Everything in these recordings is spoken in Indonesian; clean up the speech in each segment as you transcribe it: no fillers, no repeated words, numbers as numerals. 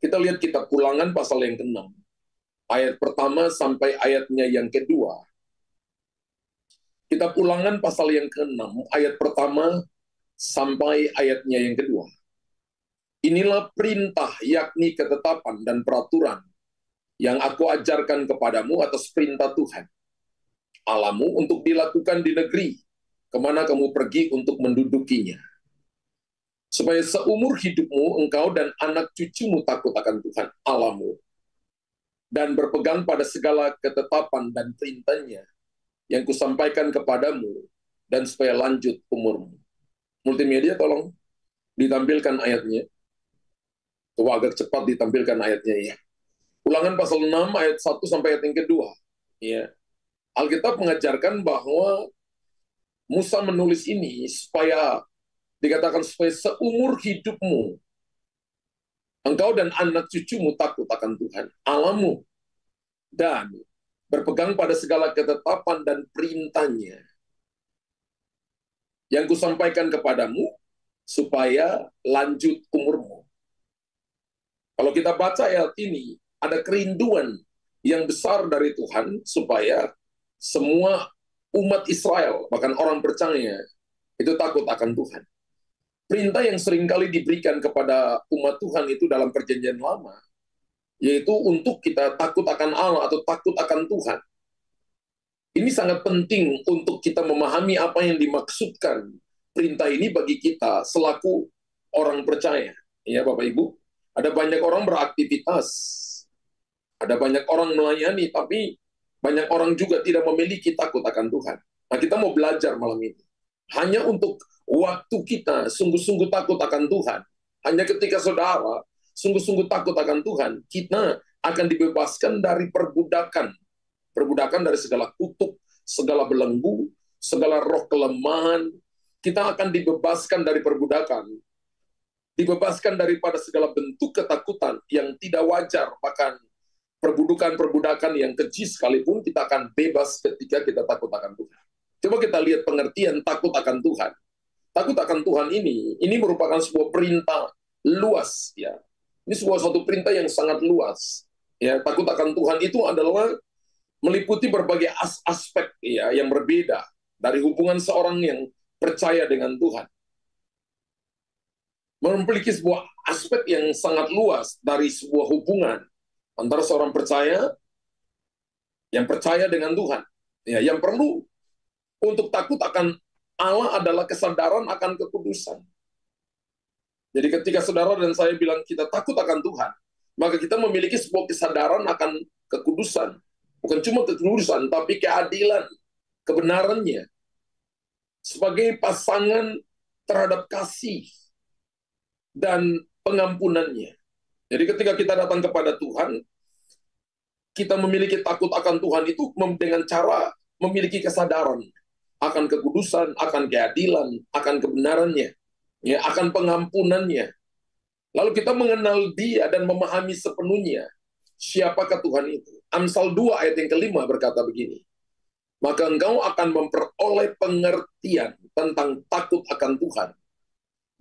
Kita lihat kitab Ulangan pasal yang ke-6, ayat pertama sampai ayatnya yang kedua. Kitab Ulangan pasal yang ke-6, ayat pertama sampai ayatnya yang kedua. Inilah perintah, yakni ketetapan dan peraturan yang aku ajarkan kepadamu atas perintah Tuhan Allahmu untuk dilakukan di negeri kemana kamu pergi untuk mendudukinya. Supaya seumur hidupmu engkau dan anak cucumu takut akan Tuhan Allahmu dan berpegang pada segala ketetapan dan perintahnya yang kusampaikan kepadamu, dan supaya lanjut umurmu. Multimedia tolong ditampilkan ayatnya. Coba agak cepat ditampilkan ayatnya ya. Ulangan pasal 6 ayat 1 sampai ayat yang kedua. Ya. Alkitab mengajarkan bahwa Musa menulis ini supaya dikatakan supaya seumur hidupmu engkau dan anak cucumu takut akan Tuhan Allahmu dan berpegang pada segala ketetapan dan perintahnya yang kusampaikan kepadamu supaya lanjut umurmu. Kalau kita baca ayat ini, ada kerinduan yang besar dari Tuhan supaya semua umat Israel, bahkan orang percaya, itu takut akan Tuhan. Perintah yang seringkali diberikan kepada umat Tuhan itu dalam perjanjian lama, yaitu untuk kita takut akan Allah atau takut akan Tuhan. Ini sangat penting untuk kita memahami apa yang dimaksudkan perintah ini bagi kita selaku orang percaya. Ya Bapak Ibu, ada banyak orang beraktivitas, ada banyak orang melayani, tapi banyak orang juga tidak memiliki takut akan Tuhan. Nah, kita mau belajar malam ini. Hanya untuk waktu kita sungguh-sungguh takut akan Tuhan. Hanya ketika saudara sungguh-sungguh takut akan Tuhan, kita akan dibebaskan dari perbudakan. Perbudakan dari segala kutuk, segala belenggu, segala roh kelemahan. Kita akan dibebaskan dari perbudakan. Dibebaskan daripada segala bentuk ketakutan yang tidak wajar, bahkan perbudakan-perbudakan yang keji sekalipun, kita akan bebas ketika kita takut akan Tuhan. Coba kita lihat pengertian takut akan Tuhan. Takut akan Tuhan ini merupakan sebuah perintah luas, ya. Ini suatu perintah yang sangat luas. Ya, takut akan Tuhan itu adalah meliputi berbagai aspek ya yang berbeda dari hubungan seorang yang percaya dengan Tuhan. Memiliki sebuah aspek yang sangat luas dari sebuah hubungan antara seorang percaya yang percaya dengan Tuhan. Ya, yang perlu untuk takut akan Allah adalah kesadaran akan kekudusan. Jadi ketika saudara dan saya bilang kita takut akan Tuhan, maka kita memiliki sebuah kesadaran akan kekudusan. Bukan cuma kekudusan, tapi keadilan, kebenarannya. Sebagai pasangan terhadap kasih dan pengampunannya. Jadi ketika kita datang kepada Tuhan, kita memiliki takut akan Tuhan itu dengan cara memiliki kesadaran akan kekudusan, akan keadilan, akan kebenarannya, ya, akan pengampunannya. Lalu kita mengenal Dia dan memahami sepenuhnya siapakah Tuhan itu. Amsal 2 ayat yang kelima berkata begini, maka engkau akan memperoleh pengertian tentang takut akan Tuhan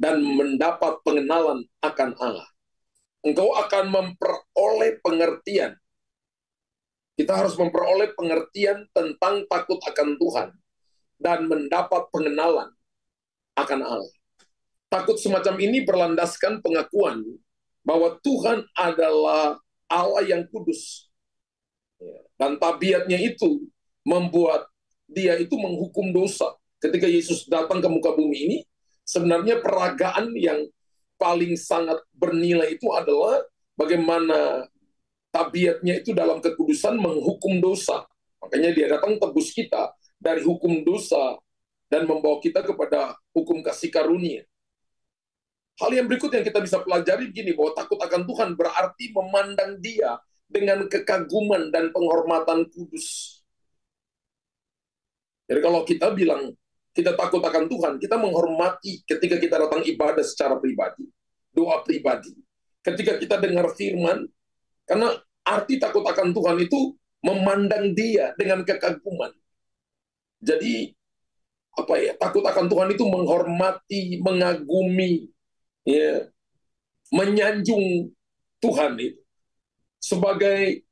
dan mendapat pengenalan akan Allah. Engkau akan memperoleh pengertian. Kita harus memperoleh pengertian tentang takut akan Tuhan dan mendapat pengenalan akan Allah. Takut semacam ini berlandaskan pengakuan bahwa Tuhan adalah Allah yang kudus. Dan tabiatnya itu membuat Dia itu menghukum dosa. Ketika Yesus datang ke muka bumi ini, sebenarnya peragaan yang paling sangat bernilai itu adalah bagaimana tabiatnya itu dalam kekudusan menghukum dosa. Makanya Dia datang tebus kita dari hukum dosa dan membawa kita kepada hukum kasih karunia. Hal yang berikut yang kita bisa pelajari begini, bahwa takut akan Tuhan berarti memandang Dia dengan kekaguman dan penghormatan kudus. Jadi kalau kita bilang kita takut akan Tuhan, kita menghormati ketika kita datang ibadah secara pribadi, doa pribadi. Ketika kita dengar firman, karena arti takut akan Tuhan itu memandang Dia dengan kekaguman. Jadi apa ya? Takut akan Tuhan itu menghormati, mengagumi, ya, menyanjung Tuhan itu sebagai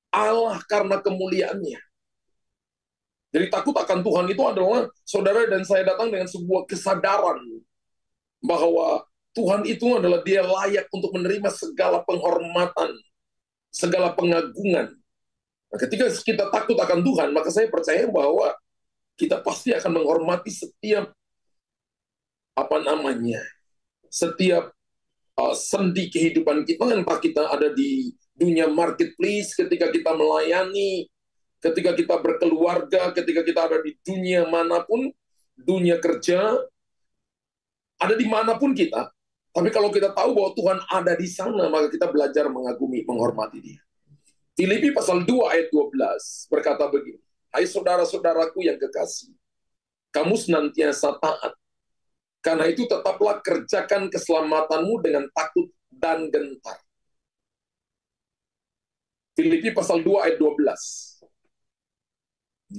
Allah karena kemuliaannya. Jadi takut akan Tuhan itu adalah saudara dan saya datang dengan sebuah kesadaran bahwa Tuhan itu adalah dia layak untuk menerima segala penghormatan, segala pengagungan. Nah, ketika kita takut akan Tuhan, maka saya percaya bahwa kita pasti akan menghormati setiap setiap sendi kehidupan kita, entah kita ada di dunia marketplace, ketika kita melayani, ketika kita berkeluarga, ketika kita ada di dunia manapun, dunia kerja, ada di manapun kita. Tapi kalau kita tahu bahwa Tuhan ada di sana, maka kita belajar mengagumi, menghormati Dia. Filipi pasal 2 ayat 12 berkata begini, hai saudara-saudaraku yang kekasih, kamu senantiasa taat. Karena itu tetaplah kerjakan keselamatanmu dengan takut dan gentar. Filipi pasal 2 ayat 12.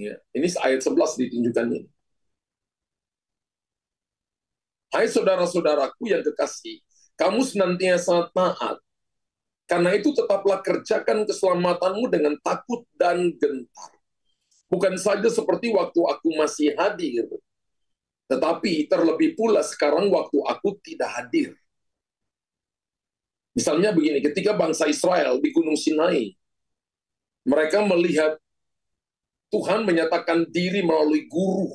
Ya, ini ayat 11 ditunjukkannya. Hai saudara-saudaraku yang kekasih, kamu senantiasa taat. Karena itu tetaplah kerjakan keselamatanmu dengan takut dan gentar. Bukan saja seperti waktu aku masih hadir, tetapi terlebih pula sekarang waktu aku tidak hadir. Misalnya begini, ketika bangsa Israel di Gunung Sinai, mereka melihat Tuhan menyatakan diri melalui guru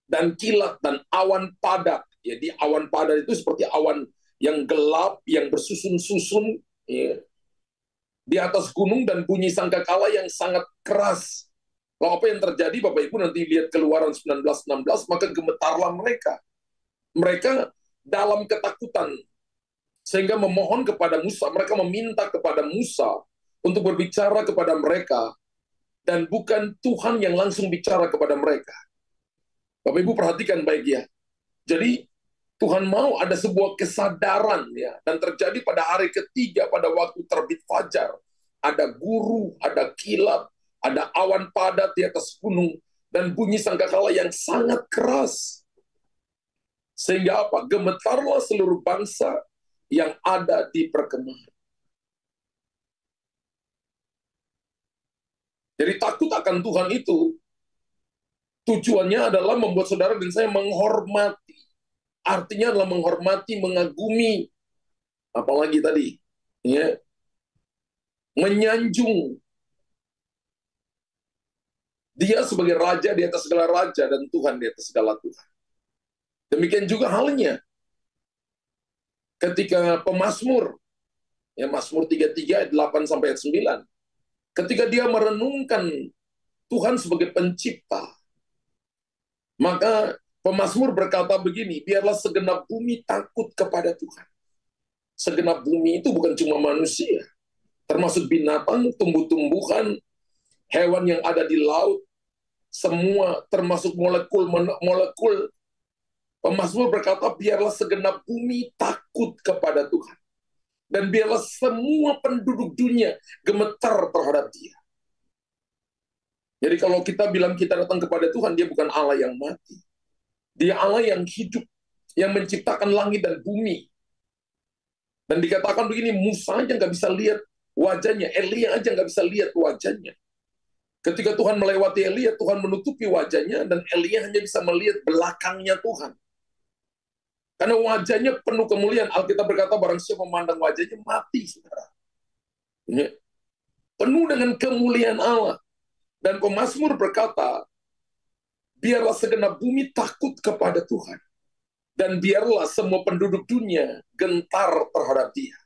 dan kilat dan awan padat. Jadi awan padat itu seperti awan yang gelap, yang bersusun-susun ya, di atas gunung, dan bunyi sangkakala yang sangat keras. Lalu apa yang terjadi, Bapak Ibu nanti lihat Keluaran 19:16, maka gemetarlah mereka. Mereka dalam ketakutan, sehingga memohon kepada Musa, mereka meminta kepada Musa untuk berbicara kepada mereka, dan bukan Tuhan yang langsung bicara kepada mereka. Bapak Ibu perhatikan baik ya. Jadi Tuhan mau ada sebuah kesadaran ya, dan terjadi pada hari ketiga pada waktu terbit fajar. Ada guru, ada kilat, ada awan padat di atas gunung, dan bunyi sangkakala yang sangat keras. Sehingga apa? Gemetarlah seluruh bangsa yang ada di perkemahan. Jadi takut akan Tuhan itu tujuannya adalah membuat saudara dan saya menghormati. Artinya adalah menghormati, mengagumi, apalagi tadi, ya, menyanjung Dia sebagai raja di atas segala raja dan Tuhan di atas segala Tuhan. Demikian juga halnya ketika pemazmur, ya, Mazmur 33 ayat 8 sampai ayat 9, ketika dia merenungkan Tuhan sebagai pencipta, maka pemazmur berkata begini, biarlah segenap bumi takut kepada Tuhan. Segenap bumi itu bukan cuma manusia, termasuk binatang, tumbuh-tumbuhan, hewan yang ada di laut, semua termasuk molekul. Pemazmur berkata, biarlah segenap bumi takut kepada Tuhan. Dan biarlah semua penduduk dunia gemetar terhadap Dia. Jadi kalau kita bilang kita datang kepada Tuhan, Dia bukan Allah yang mati. Dia Allah yang hidup, yang menciptakan langit dan bumi. Dan dikatakan begini, Musa aja nggak bisa lihat wajahnya, Elia aja nggak bisa lihat wajahnya. Ketika Tuhan melewati Elia, Tuhan menutupi wajahnya, dan Elia hanya bisa melihat belakangnya Tuhan. Karena wajahnya penuh kemuliaan. Alkitab berkata, barang siapa memandang wajahnya, mati, saudara. Ya. Penuh dengan kemuliaan Allah. Dan pemazmur berkata, biarlah segenap bumi takut kepada Tuhan. Dan biarlah semua penduduk dunia gentar terhadap Dia.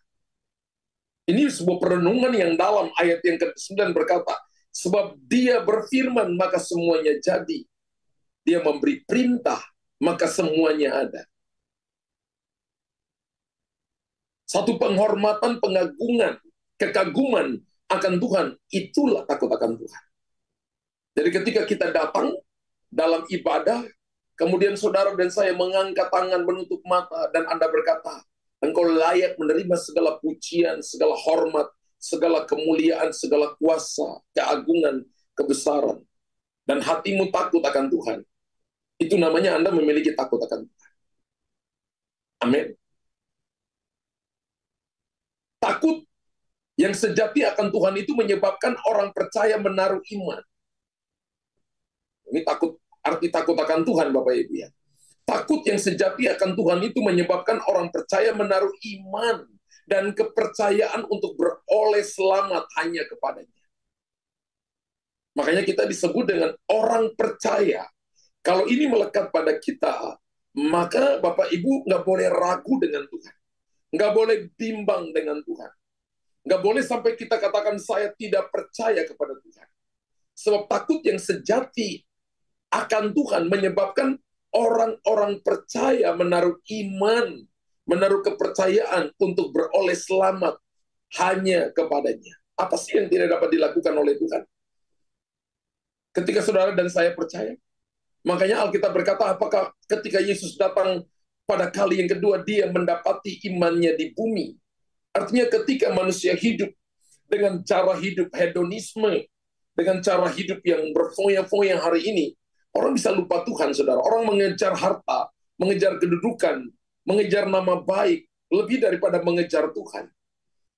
Ini sebuah perenungan yang dalam. Ayat yang ke-9 berkata, sebab Dia berfirman, maka semuanya jadi. Dia memberi perintah, maka semuanya ada. Satu penghormatan, pengagungan, kekaguman akan Tuhan, itulah takut akan Tuhan. Jadi ketika kita datang dalam ibadah, kemudian saudara dan saya mengangkat tangan, menutup mata, dan Anda berkata, Engkau layak menerima segala pujian, segala hormat, segala kemuliaan, segala kuasa, keagungan, kebesaran. Dan hatimu takut akan Tuhan. Itu namanya Anda memiliki takut akan Tuhan. Amin. Yang sejati akan Tuhan itu menyebabkan orang percaya menaruh iman. Ini arti takut akan Tuhan, Bapak Ibu ya. Takut yang sejati akan Tuhan itu menyebabkan orang percaya menaruh iman dan kepercayaan untuk beroleh selamat hanya kepadanya. Makanya kita disebut dengan orang percaya. Kalau ini melekat pada kita, maka Bapak Ibu nggak boleh ragu dengan Tuhan. Nggak boleh bimbang dengan Tuhan. Nggak boleh sampai kita katakan saya tidak percaya kepada Tuhan. Sebab takut yang sejati akan Tuhan menyebabkan orang-orang percaya menaruh iman, menaruh kepercayaan untuk beroleh selamat hanya kepadanya. Apa sih yang tidak dapat dilakukan oleh Tuhan? Ketika saudara dan saya percaya, makanya Alkitab berkata, apakah ketika Yesus datang pada kali yang kedua, dia mendapati imannya di bumi? Artinya ketika manusia hidup dengan cara hidup hedonisme, dengan cara hidup yang berfoya-foya hari ini, orang bisa lupa Tuhan, saudara. Orang mengejar harta, mengejar kedudukan, mengejar nama baik, lebih daripada mengejar Tuhan.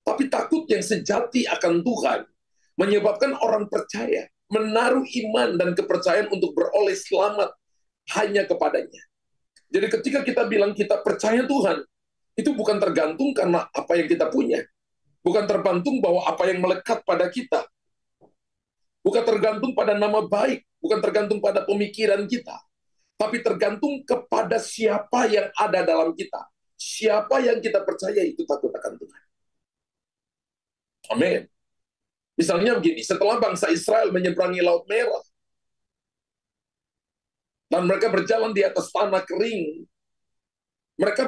Tapi takut yang sejati akan Tuhan menyebabkan orang percaya menaruh iman dan kepercayaan untuk beroleh selamat hanya kepadanya. Jadi ketika kita bilang kita percaya Tuhan, itu bukan tergantung karena apa yang kita punya. Bukan tergantung bahwa apa yang melekat pada kita. Bukan tergantung pada nama baik. Bukan tergantung pada pemikiran kita. Tapi tergantung kepada siapa yang ada dalam kita. Siapa yang kita percaya itu takut akan Tuhan. Amin. Misalnya begini, setelah bangsa Israel menyeberangi Laut Merah, dan mereka berjalan di atas tanah kering, mereka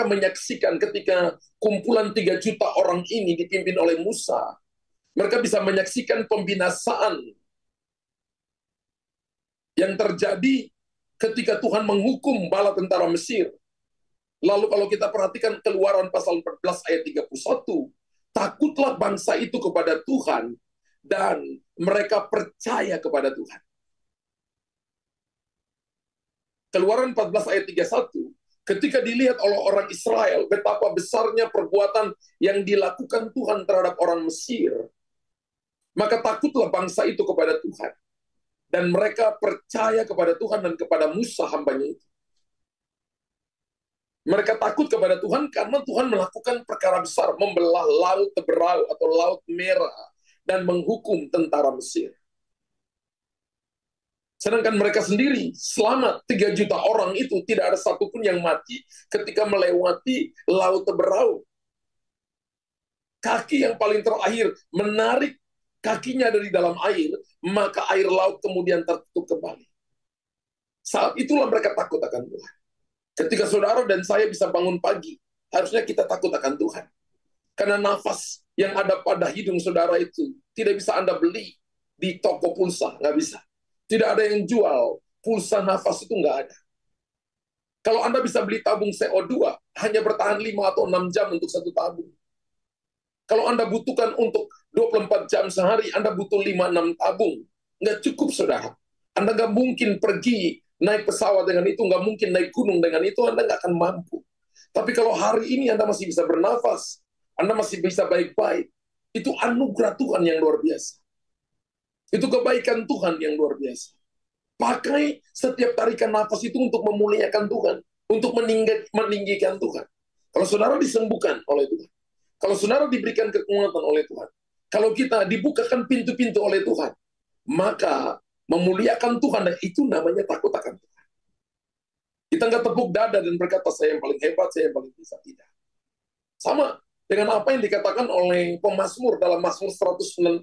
menyaksikan ketika kumpulan 3 juta orang ini dipimpin oleh Musa. Mereka bisa menyaksikan pembinasaan yang terjadi ketika Tuhan menghukum bala tentara Mesir. Lalu kalau kita perhatikan Keluaran pasal 14 ayat 31, takutlah bangsa itu kepada Tuhan dan mereka percaya kepada Tuhan. Keluaran 14 ayat 31, ketika dilihat oleh orang Israel betapa besarnya perbuatan yang dilakukan Tuhan terhadap orang Mesir, maka takutlah bangsa itu kepada Tuhan. Dan mereka percaya kepada Tuhan dan kepada Musa hambanya itu. Mereka takut kepada Tuhan karena Tuhan melakukan perkara besar, membelah laut Teberau atau Laut Merah dan menghukum tentara Mesir. Sedangkan mereka sendiri selamat, 3 juta orang itu tidak ada satupun yang mati ketika melewati Laut Teberau. Kaki yang paling terakhir menarik kakinya dari dalam air, maka air laut kemudian tertutup kembali. Saat itulah mereka takut akan Tuhan. Ketika saudara dan saya bisa bangun pagi, harusnya kita takut akan Tuhan. Karena nafas yang ada pada hidung saudara itu tidak bisa Anda beli di toko pulsa, nggak bisa. Tidak ada yang jual pulsa nafas, itu nggak ada. Kalau Anda bisa beli tabung CO2, hanya bertahan 5 atau 6 jam untuk satu tabung. Kalau Anda butuhkan untuk 24 jam sehari, Anda butuh 5-6 tabung. Nggak cukup, saudara. Anda nggak mungkin pergi naik pesawat dengan itu, nggak mungkin naik gunung dengan itu, Anda nggak akan mampu. Tapi kalau hari ini Anda masih bisa bernafas, Anda masih bisa baik-baik, itu anugerah Tuhan yang luar biasa. Itu kebaikan Tuhan yang luar biasa. Pakai setiap tarikan nafas itu untuk memuliakan Tuhan, untuk meninggikan Tuhan. Kalau saudara disembuhkan oleh Tuhan, kalau saudara diberikan kekuatan oleh Tuhan, kalau kita dibukakan pintu-pintu oleh Tuhan, maka memuliakan Tuhan, dan itu namanya takut akan Tuhan. Kita nggak tepuk dada dan berkata, saya yang paling hebat, saya yang paling bisa. Tidak. Sama dengan apa yang dikatakan oleh pemazmur dalam Mazmur 115,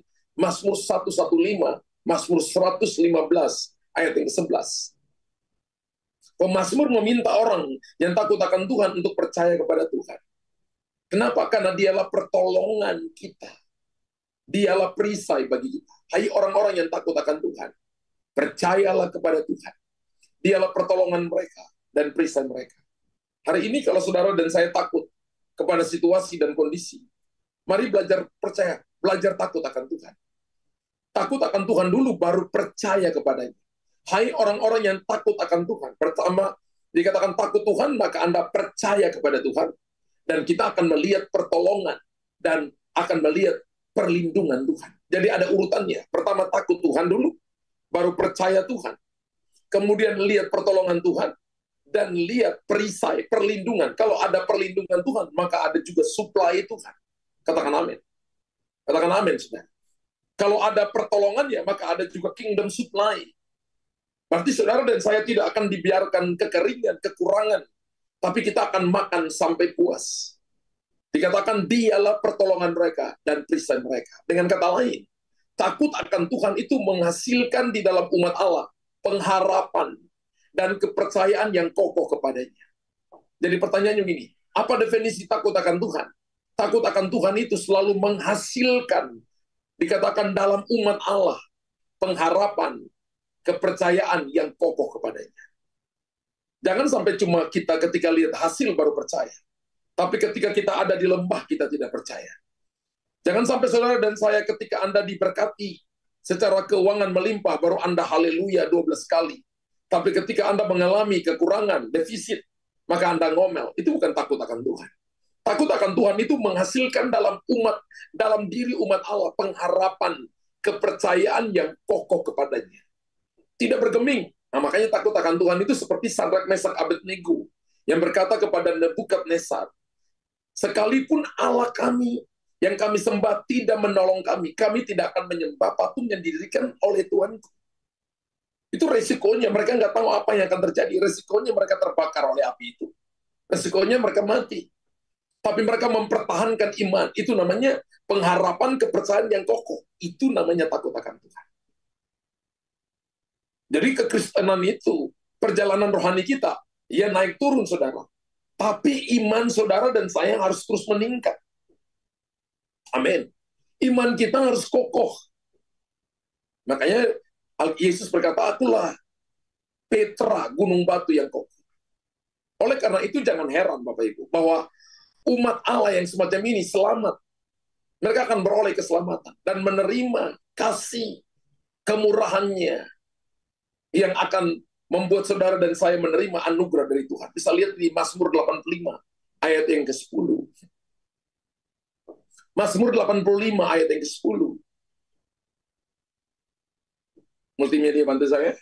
Mazmur 115, ayat yang ke-11. Pemazmur meminta orang yang takut akan Tuhan untuk percaya kepada Tuhan. Kenapa? Karena dialah pertolongan kita. Dialah perisai bagi kita. Hai orang-orang yang takut akan Tuhan, percayalah kepada Tuhan. Dialah pertolongan mereka dan perisai mereka. Hari ini kalau saudara dan saya takut kepada situasi dan kondisi, mari belajar percaya, belajar takut akan Tuhan. Takut akan Tuhan dulu, baru percaya kepadanya. Hai orang-orang yang takut akan Tuhan. Pertama, dikatakan takut Tuhan, maka Anda percaya kepada Tuhan. Dan kita akan melihat pertolongan dan akan melihat perlindungan Tuhan. Jadi ada urutannya. Pertama takut Tuhan dulu, baru percaya Tuhan. Kemudian lihat pertolongan Tuhan, dan lihat perisai, perlindungan. Kalau ada perlindungan Tuhan, maka ada juga supply Tuhan. Katakan amin. Katakan amin, saudara. Kalau ada pertolongannya, maka ada juga kingdom supply. Berarti saudara dan saya tidak akan dibiarkan kekeringan, kekurangan. Tapi kita akan makan sampai puas. Dikatakan dialah pertolongan mereka dan perisai mereka. Dengan kata lain, takut akan Tuhan itu menghasilkan di dalam umat Allah pengharapan dan kepercayaan yang kokoh kepadanya. Jadi pertanyaannya gini, apa definisi takut akan Tuhan? Takut akan Tuhan itu selalu menghasilkan, dikatakan dalam umat Allah, pengharapan, kepercayaan yang kokoh kepadanya. Jangan sampai cuma kita ketika lihat hasil baru percaya. Tapi ketika kita ada di lembah, kita tidak percaya. Jangan sampai saudara dan saya ketika Anda diberkati secara keuangan melimpah, baru Anda haleluya 12 kali. Tapi ketika Anda mengalami kekurangan, defisit, maka Anda ngomel. Itu bukan takut akan Tuhan. Takut akan Tuhan itu menghasilkan dalam diri umat Allah, pengharapan, kepercayaan yang kokoh kepadanya. Tidak bergeming. Nah, makanya takut akan Tuhan itu seperti Sadrak, Mesak, Abednego yang berkata kepada Nebukadnezar, sekalipun Allah kami yang kami sembah tidak menolong kami, kami tidak akan menyembah patung yang didirikan oleh Tuhanku. Itu resikonya, mereka nggak tahu apa yang akan terjadi. Resikonya mereka terbakar oleh api itu. Resikonya mereka mati. Tapi mereka mempertahankan iman. Itu namanya pengharapan, kepercayaan yang kokoh. Itu namanya takut akan Tuhan. Jadi kekristenan itu, perjalanan rohani kita, ya naik turun saudara. Tapi iman saudara dan saya harus terus meningkat. Amin. Iman kita harus kokoh. Makanya Yesus berkata, akulah Petra, gunung batu yang kokoh. Oleh karena itu jangan heran Bapak Ibu, bahwa umat Allah yang semacam ini selamat. Mereka akan beroleh keselamatan dan menerima kasih kemurahannya yang akan membuat saudara dan saya menerima anugerah dari Tuhan. Bisa lihat di Mazmur 85 ayat yang ke-10. Mazmur 85 ayat yang ke-10. Multimedia bantu saya.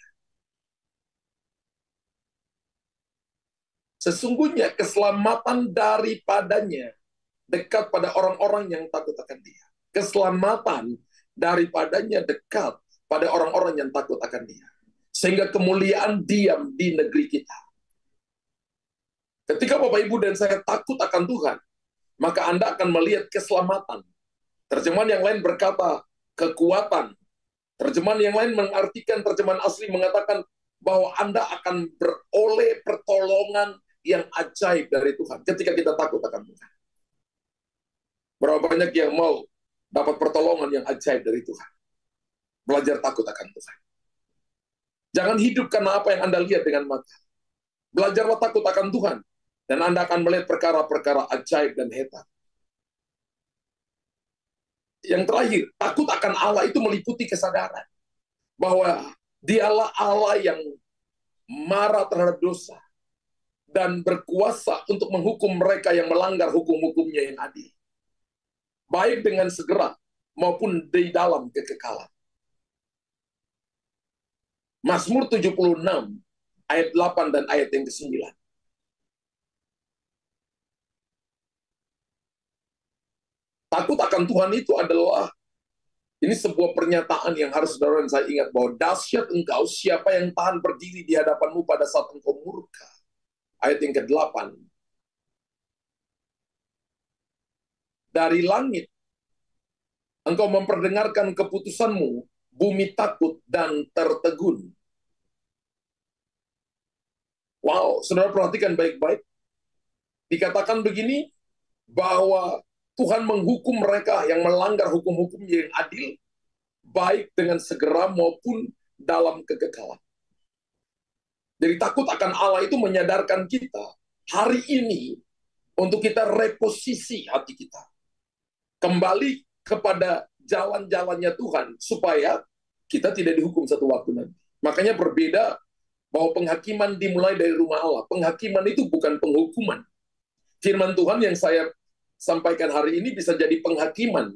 Sesungguhnya keselamatan daripadanya dekat pada orang-orang yang takut akan Dia. Keselamatan daripadanya dekat pada orang-orang yang takut akan Dia. Sehingga kemuliaan diam di negeri kita. Ketika Bapak Ibu dan saya takut akan Tuhan, maka Anda akan melihat keselamatan. Terjemahan yang lain berkata kekuatan. Terjemahan yang lain mengartikan, terjemahan asli mengatakan bahwa Anda akan beroleh pertolongan yang ajaib dari Tuhan ketika kita takut akan Tuhan. Berapa banyak yang mau dapat pertolongan yang ajaib dari Tuhan? Belajar takut akan Tuhan. Jangan hidup karena apa yang Anda lihat dengan mata. Belajarlah takut akan Tuhan, dan Anda akan melihat perkara-perkara ajaib dan hebat. Yang terakhir, takut akan Allah itu meliputi kesadaran bahwa Dialah Allah yang marah terhadap dosa dan berkuasa untuk menghukum mereka yang melanggar hukum-hukumnya yang adil. Baik dengan segera maupun di dalam kekekalan. Mazmur 76 ayat 8 dan ayat yang ke-9. Takut akan Tuhan itu adalah, ini sebuah pernyataan yang harus saudara dan saya ingat, bahwa dahsyat engkau, siapa yang tahan berdiri di hadapanmu pada saat engkau murka. Ayat yang ke-8. Dari langit engkau memperdengarkan keputusanmu, bumi takut dan tertegun. Wow, saudara perhatikan baik-baik. Dikatakan begini, bahwa Tuhan menghukum mereka yang melanggar hukum-hukumnya yang adil, baik dengan segera maupun dalam kekekalan. Jadi takut akan Allah itu menyadarkan kita hari ini untuk kita reposisi hati kita. Kembali kepada jalan-jalannya Tuhan, supaya kita tidak dihukum satu waktu nanti. Makanya berbeda bahwa penghakiman dimulai dari rumah Allah. Penghakiman itu bukan penghukuman. Firman Tuhan yang saya sampaikan hari ini bisa jadi penghakiman.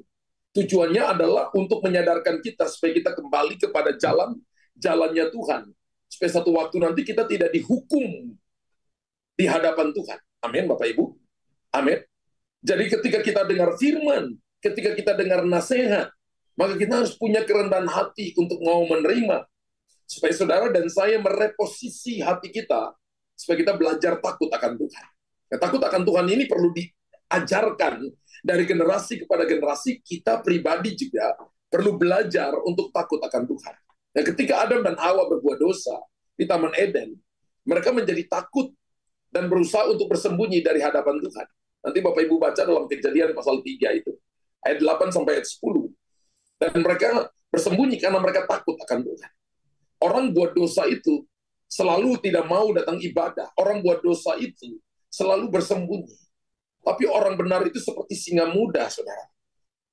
Tujuannya adalah untuk menyadarkan kita supaya kita kembali kepada jalannya Tuhan. Supaya satu waktu nanti kita tidak dihukum di hadapan Tuhan. Amin, Bapak Ibu. Amin. Jadi ketika kita dengar firman, ketika kita dengar nasihat, maka kita harus punya kerendahan hati untuk mau menerima. Supaya saudara dan saya mereposisi hati kita, supaya kita belajar takut akan Tuhan. Ya, takut akan Tuhan ini perlu diajarkan dari generasi kepada generasi. Kita pribadi juga perlu belajar untuk takut akan Tuhan. Ya, ketika Adam dan Hawa berbuat dosa di Taman Eden, mereka menjadi takut dan berusaha untuk bersembunyi dari hadapan Tuhan. Nanti Bapak Ibu baca dalam Kejadian pasal 3 itu, ayat 8 sampai ayat 10. Dan mereka bersembunyi karena mereka takut akan Tuhan. Orang buat dosa itu selalu tidak mau datang ibadah. Orang buat dosa itu selalu bersembunyi. Tapi orang benar itu seperti singa muda, saudara.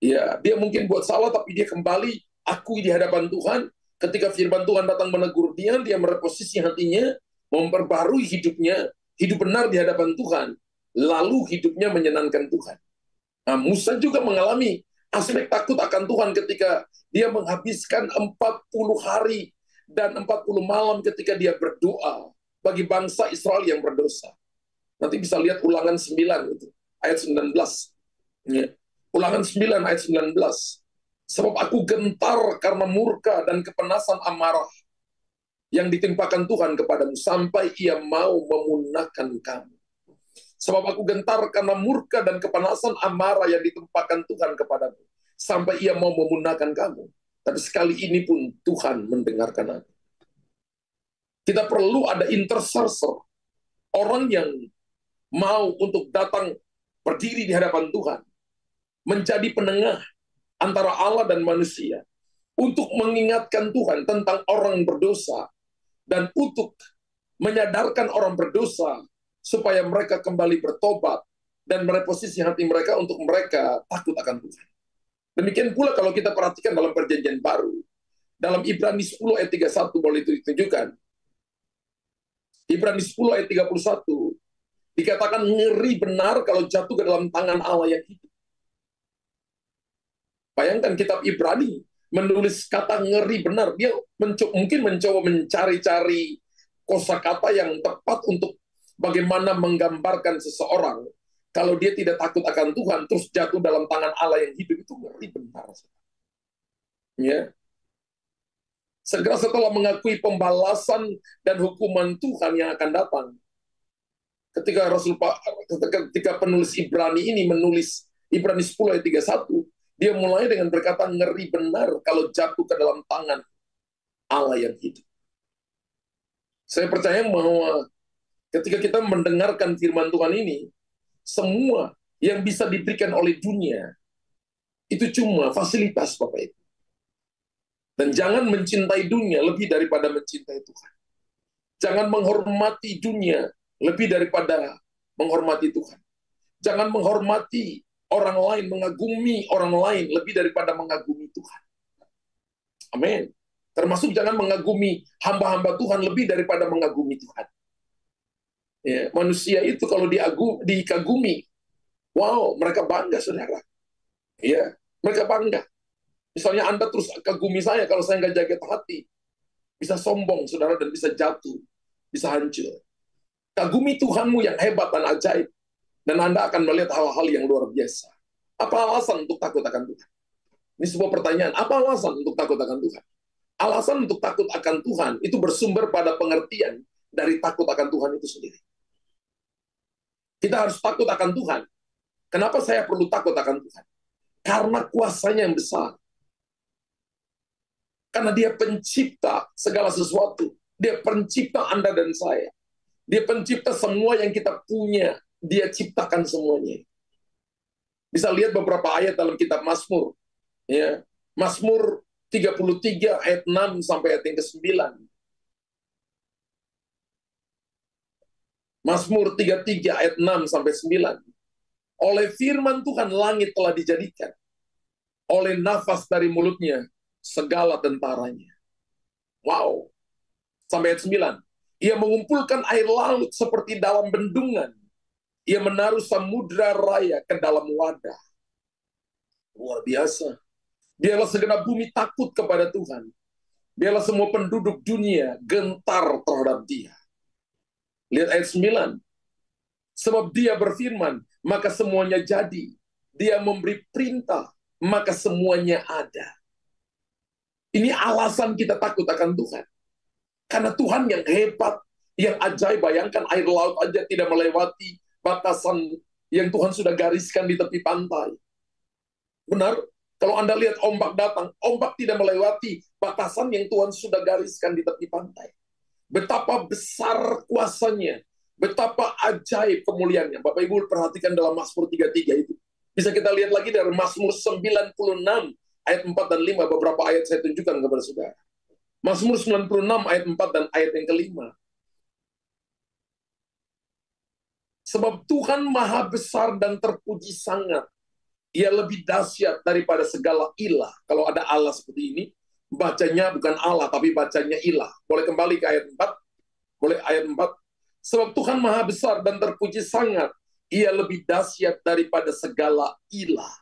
Ya, dia mungkin buat salah, tapi dia kembali akui di hadapan Tuhan. Ketika firman Tuhan datang menegur dia mereposisi hatinya, memperbarui hidupnya, hidup benar di hadapan Tuhan, lalu hidupnya menyenangkan Tuhan. Nah, Musa juga mengalami aspek takut akan Tuhan ketika dia menghabiskan 40 hari dan 40 malam ketika dia berdoa bagi bangsa Israel yang berdosa. Nanti bisa lihat Ulangan 9 itu, ayat 19. Ya. Ulangan 9 ayat 19. Sebab aku gentar karena murka dan kepenasan amarah yang ditimpakan Tuhan kepadamu sampai ia mau memunahkan kamu. Sebab aku gentar karena murka dan kepenasan amarah yang ditimpakan Tuhan kepadamu sampai ia mau memunahkan kamu. Tapi sekali ini pun Tuhan mendengarkan aku. Kita perlu ada intercessor, orang yang mau untuk datang berdiri di hadapan Tuhan, menjadi penengah antara Allah dan manusia, untuk mengingatkan Tuhan tentang orang berdosa, dan untuk menyadarkan orang berdosa, supaya mereka kembali bertobat, dan mereposisi hati mereka untuk mereka takut akan Tuhan. Demikian pula kalau kita perhatikan dalam perjanjian baru, dalam Ibrani 10 ayat 31, boleh itu ditunjukkan. Ibrani 10 ayat 31, dikatakan ngeri benar kalau jatuh ke dalam tangan Allah yang hidup. Bayangkan kitab Ibrani menulis kata ngeri benar. Dia mungkin mencoba mencari-cari kosakata yang tepat untuk bagaimana menggambarkan seseorang. Kalau dia tidak takut akan Tuhan, terus jatuh dalam tangan Allah yang hidup, itu ngeri benar. Ya. Segera setelah mengakui pembalasan dan hukuman Tuhan yang akan datang. Ketika penulis Ibrani ini menulis Ibrani 10 ayat 31, dia mulai dengan berkata ngeri benar kalau jatuh ke dalam tangan Allah yang hidup. Saya percaya bahwa ketika kita mendengarkan firman Tuhan ini, semua yang bisa diberikan oleh dunia itu cuma fasilitas, Bapak Ibu. Dan jangan mencintai dunia lebih daripada mencintai Tuhan. Jangan menghormati dunia lebih daripada menghormati Tuhan. Jangan menghormati orang lain, mengagumi orang lain lebih daripada mengagumi Tuhan. Amin. Termasuk jangan mengagumi hamba-hamba Tuhan lebih daripada mengagumi Tuhan. Ya, manusia itu kalau dikagumi, wow, mereka bangga, saudara. Ya, mereka bangga. Misalnya Anda terus kagumi saya, kalau saya nggak jaga hati, bisa sombong, saudara, dan bisa jatuh, bisa hancur. Kagumi Tuhanmu yang hebat dan ajaib, dan Anda akan melihat hal-hal yang luar biasa. Apa alasan untuk takut akan Tuhan? Ini sebuah pertanyaan. Apa alasan untuk takut akan Tuhan? Alasan untuk takut akan Tuhan itu bersumber pada pengertian dari takut akan Tuhan itu sendiri. Kita harus takut akan Tuhan. Kenapa saya perlu takut akan Tuhan? Karena kuasanya yang besar. Karena dia pencipta segala sesuatu. Dia pencipta Anda dan saya. Dia pencipta semua yang kita punya. Dia ciptakan semuanya. Bisa lihat beberapa ayat dalam kitab Mazmur. Ya, Mazmur 33 ayat 6 sampai ayat yang ke-9. Mazmur 33 ayat 6 sampai 9. Oleh firman Tuhan langit telah dijadikan. Oleh nafas dari mulutnya segala tentaranya. Wow. Sampai ayat 9. Ia mengumpulkan air laut seperti dalam bendungan. Ia menaruh samudra raya ke dalam wadah. Luar biasa. Biarlah segenap bumi takut kepada Tuhan. Biarlah semua penduduk dunia gentar terhadap Dia. Lihat ayat 9. Sebab Dia berfirman, maka semuanya jadi. Dia memberi perintah, maka semuanya ada. Ini alasan kita takut akan Tuhan. Karena Tuhan yang hebat, yang ajaib. Bayangkan air laut aja tidak melewati batasan yang Tuhan sudah gariskan di tepi pantai. Benar? Kalau Anda lihat ombak datang, ombak tidak melewati batasan yang Tuhan sudah gariskan di tepi pantai. Betapa besar kuasanya, betapa ajaib kemuliaannya. Bapak Ibu perhatikan dalam Mazmur 33 itu. Bisa kita lihat lagi dari Mazmur 96 ayat 4 dan 5, beberapa ayat saya tunjukkan kepada saudara. Mazmur 96 ayat 4 dan ayat yang kelima. Sebab Tuhan maha besar dan terpuji sangat. Ia lebih dahsyat daripada segala ilah. Kalau ada Allah seperti ini, bacanya bukan Allah, tapi bacanya ilah. Boleh kembali ke ayat 4? Boleh ayat 4? Sebab Tuhan maha besar dan terpuji sangat. Ia lebih dahsyat daripada segala ilah.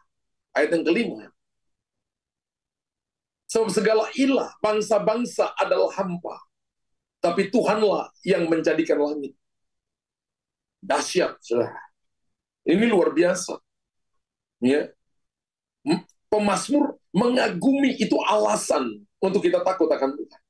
Ayat yang kelima. Sebab segala ilah, bangsa-bangsa adalah hampa. Tapi Tuhanlah yang menjadikan langit. Dahsyat, saudara. Ini luar biasa. Ya. Pemazmur mengagumi, itu alasan untuk kita takut akan Tuhan.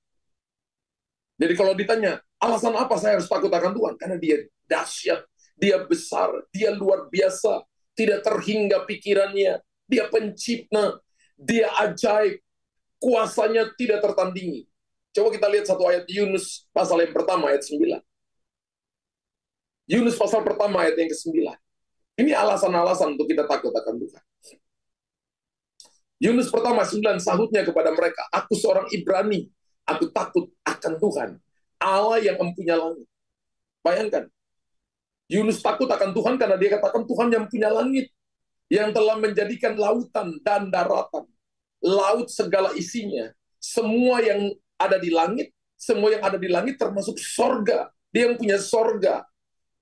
Jadi kalau ditanya, alasan apa saya harus takut akan Tuhan? Karena Dia dahsyat, Dia besar, Dia luar biasa, tidak terhingga pikirannya, Dia pencipta, Dia ajaib, kuasanya tidak tertandingi. Coba kita lihat satu ayat Yunus pasal yang pertama ayat 9. Yunus pasal pertama ayat yang ke-9. Ini alasan-alasan untuk kita takut akan Tuhan. Yunus pertama 9, sahutnya kepada mereka, aku seorang Ibrani, aku takut akan Tuhan, Allah yang empunya langit. Bayangkan, Yunus takut akan Tuhan karena dia katakan Tuhan yang punya langit, yang telah menjadikan lautan dan daratan, laut segala isinya, semua yang ada di langit, semua yang ada di langit termasuk sorga. Dia yang punya sorga,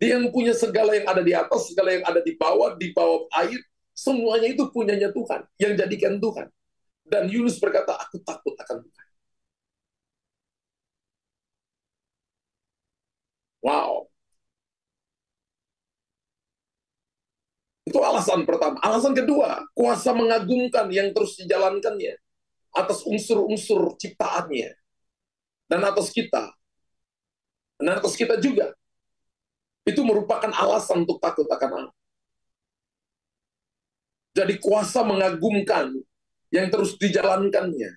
dia yang punya segala yang ada di atas, segala yang ada di bawah air, semuanya itu punyanya Tuhan, yang jadikan Tuhan. Dan Yunus berkata, aku takut akan Tuhan. Wow. Itu alasan pertama. Alasan kedua, kuasa mengagumkan yang terus dijalankannya atas unsur-unsur ciptaannya. Dan atas kita. Dan atas kita juga. Itu merupakan alasan untuk takut akan Allah. Jadi kuasa mengagumkan yang terus dijalankannya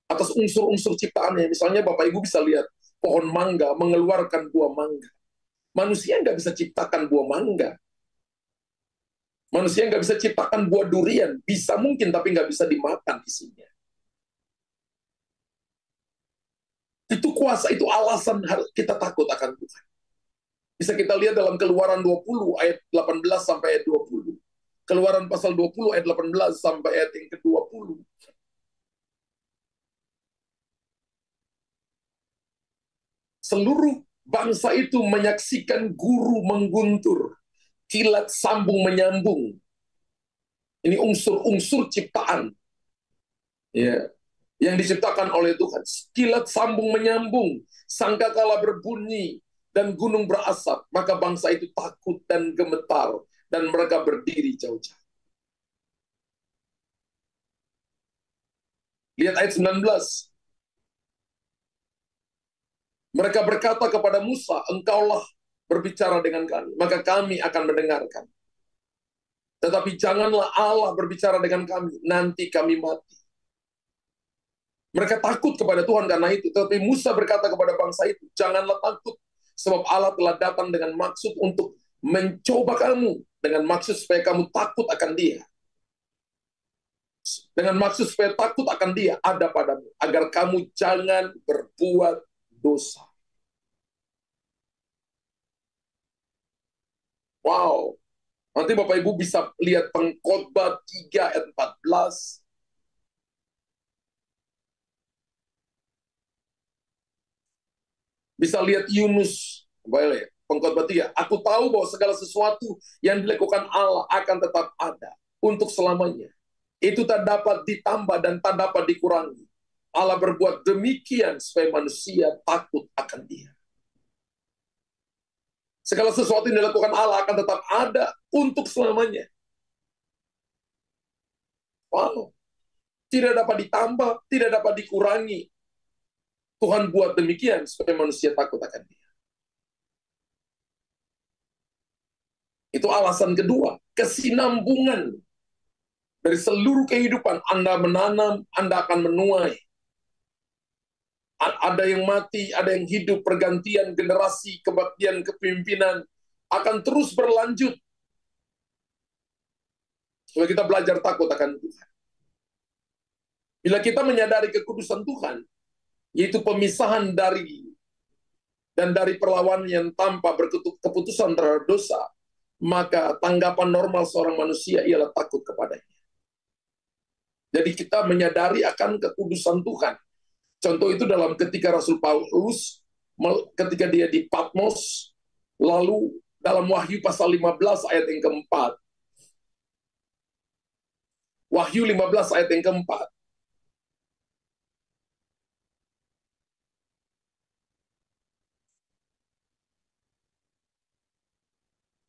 atas unsur-unsur ciptaannya. Misalnya Bapak Ibu bisa lihat pohon mangga mengeluarkan buah mangga. Manusia nggak bisa ciptakan buah mangga. Manusia nggak bisa ciptakan buah durian. Bisa mungkin, tapi nggak bisa dimakan isinya. Itu kuasa, itu alasan harus kita takut akan Tuhan. Bisa kita lihat dalam Keluaran 20 ayat 18 sampai ayat 20. Keluaran pasal 20 ayat 18 sampai ayat yang ke-20. Seluruh bangsa itu menyaksikan guru mengguntur, kilat sambung menyambung. Ini unsur-unsur ciptaan, ya, yang diciptakan oleh Tuhan. Kilat sambung menyambung, sangkakala berbunyi, dan gunung berasap. Maka bangsa itu takut dan gemetar, dan mereka berdiri jauh-jauh. Lihat ayat 19. Mereka berkata kepada Musa, engkaulah berbicara dengan kami, maka kami akan mendengarkan. Tetapi janganlah Allah berbicara dengan kami, nanti kami mati. Mereka takut kepada Tuhan karena itu. Tetapi Musa berkata kepada bangsa itu, janganlah takut, sebab Allah telah datang dengan maksud untuk mencoba kamu, dengan maksud supaya kamu takut akan Dia. Dengan maksud supaya takut akan Dia ada padamu, agar kamu jangan berbuat dosa. Wow. Nanti Bapak Ibu bisa lihat Pengkhotbah 3 ayat 14. Bisa lihat Yunus, boleh, Pengkhotbah 3. Aku tahu bahwa segala sesuatu yang dilakukan Allah akan tetap ada untuk selamanya. Itu tak dapat ditambah dan tak dapat dikurangi. Allah berbuat demikian supaya manusia takut akan Dia. Segala sesuatu yang dilakukan Allah akan tetap ada untuk selamanya. Wow. Tidak dapat ditambah, tidak dapat dikurangi. Tuhan buat demikian supaya manusia takut akan Dia. Itu alasan kedua, kesinambungan dari seluruh kehidupan. Anda menanam, Anda akan menuai. Ada yang mati, ada yang hidup, pergantian generasi, kebaktian kepemimpinan akan terus berlanjut. Supaya kita belajar takut akan Tuhan. Bila kita menyadari kekudusan Tuhan, yaitu pemisahan dari perlawanan yang tanpa keputusan terhadap dosa, maka tanggapan normal seorang manusia ialah takut kepadanya. Jadi kita menyadari akan kekudusan Tuhan. Contoh itu dalam ketika Rasul Paulus, ketika dia di Patmos, lalu dalam Wahyu pasal 15 ayat yang keempat. Wahyu 15 ayat yang keempat.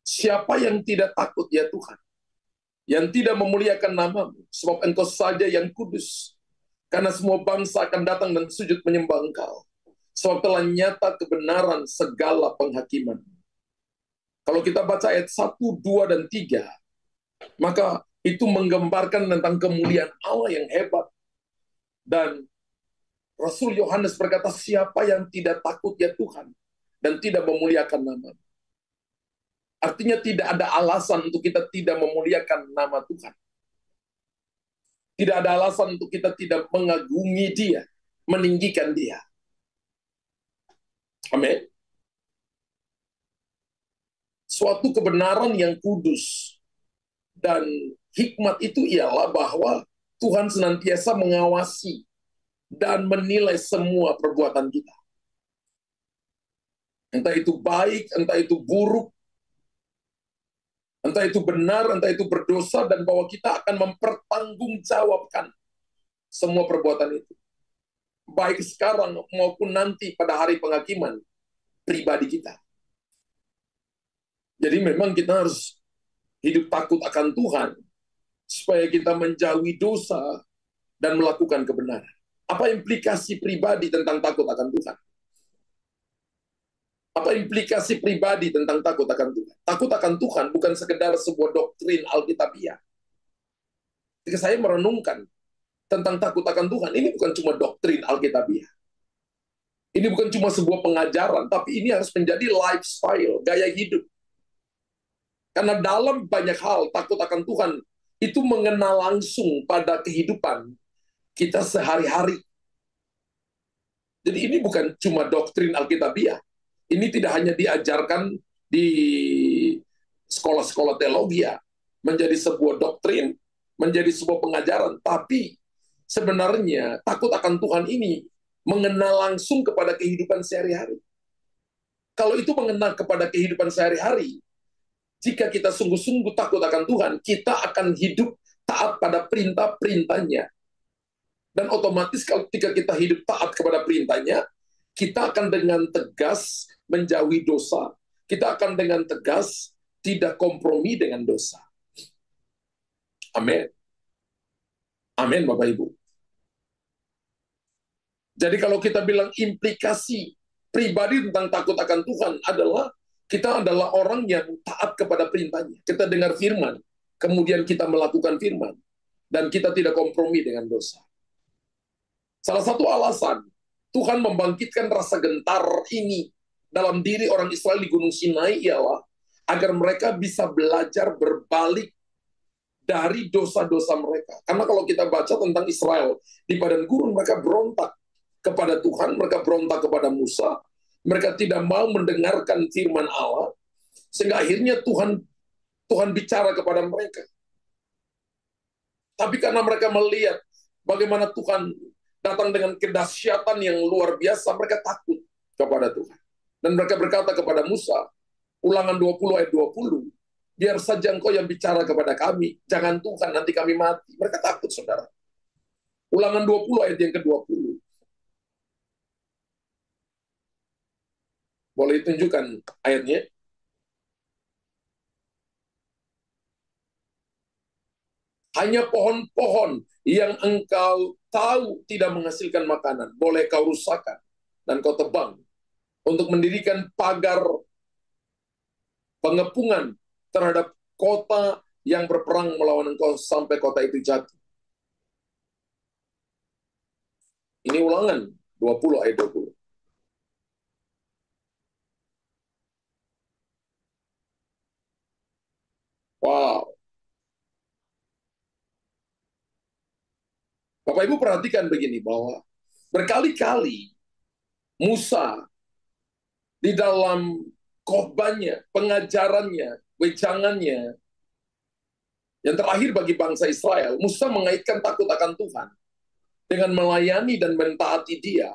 Siapa yang tidak takut ya Tuhan, yang tidak memuliakan namamu, sebab Engkau saja yang kudus. Karena semua bangsa akan datang dan sujud menyembah Engkau. Sebab telah nyata kebenaran segala penghakiman. Kalau kita baca ayat 1, 2, dan 3, maka itu menggambarkan tentang kemuliaan Allah yang hebat. Dan Rasul Yohanes berkata, siapa yang tidak takut ya Tuhan, dan tidak memuliakan namamu. Artinya tidak ada alasan untuk kita tidak memuliakan nama Tuhan. Tidak ada alasan untuk kita tidak mengagumi Dia, meninggikan Dia. Amin. Suatu kebenaran yang kudus dan hikmat itu ialah bahwa Tuhan senantiasa mengawasi dan menilai semua perbuatan kita. Entah itu baik, entah itu buruk, entah itu benar, entah itu berdosa, dan bahwa kita akan mempertanggungjawabkan semua perbuatan itu. Baik sekarang maupun nanti pada hari penghakiman pribadi kita. Jadi memang kita harus hidup takut akan Tuhan, supaya kita menjauhi dosa dan melakukan kebenaran. Apa implikasi pribadi tentang takut akan Tuhan? Apa implikasi pribadi tentang takut akan Tuhan? Takut akan Tuhan bukan sekedar sebuah doktrin Alkitabiah. Ketika saya merenungkan tentang takut akan Tuhan, ini bukan cuma doktrin Alkitabiah. Ini bukan cuma sebuah pengajaran, tapi ini harus menjadi lifestyle, gaya hidup. Karena dalam banyak hal, takut akan Tuhan itu mengenal langsung pada kehidupan kita sehari-hari. Jadi ini bukan cuma doktrin Alkitabiah. Ini tidak hanya diajarkan di sekolah-sekolah teologi, menjadi sebuah doktrin, menjadi sebuah pengajaran, tapi sebenarnya takut akan Tuhan ini mengenal langsung kepada kehidupan sehari-hari. Kalau itu mengenal kepada kehidupan sehari-hari, jika kita sungguh-sungguh takut akan Tuhan, kita akan hidup taat pada perintah-perintahnya. Dan otomatis ketika kita hidup taat kepada perintahnya, kita akan dengan tegas menjauhi dosa. Kita akan dengan tegas tidak kompromi dengan dosa. Amin. Amin, Bapak Ibu. Jadi kalau kita bilang implikasi pribadi tentang takut akan Tuhan adalah kita adalah orang yang taat kepada perintahnya. Kita dengar firman, kemudian kita melakukan firman, dan kita tidak kompromi dengan dosa. Salah satu alasan Tuhan membangkitkan rasa gentar ini dalam diri orang Israel di Gunung Sinai ialah agar mereka bisa belajar berbalik dari dosa-dosa mereka. Karena kalau kita baca tentang Israel di padang gurun, mereka berontak kepada Tuhan, mereka berontak kepada Musa, mereka tidak mau mendengarkan firman Allah, sehingga akhirnya Tuhan bicara kepada mereka. Tapi karena mereka melihat bagaimana Tuhan datang dengan kedahsyatan yang luar biasa, mereka takut kepada Tuhan. Dan mereka berkata kepada Musa, Ulangan 20 ayat 20. Biar saja engkau yang bicara kepada kami, jangan Tuhan, nanti kami mati. Mereka takut, saudara. Ulangan 20 ayat yang ke-20. Boleh tunjukkan ayatnya? Hanya pohon-pohon yang engkau tahu tidak menghasilkan makanan, boleh kau rusakkan dan kau tebang untuk mendirikan pagar pengepungan terhadap kota yang berperang melawan engkau sampai kota itu jatuh. Ini Ulangan 20 ayat 20. Wow. Bapak Ibu perhatikan begini, bahwa berkali-kali Musa di dalam khotbahnya, pengajarannya, wejangannya, yang terakhir bagi bangsa Israel, Musa mengaitkan takut akan Tuhan dengan melayani dan mentaati Dia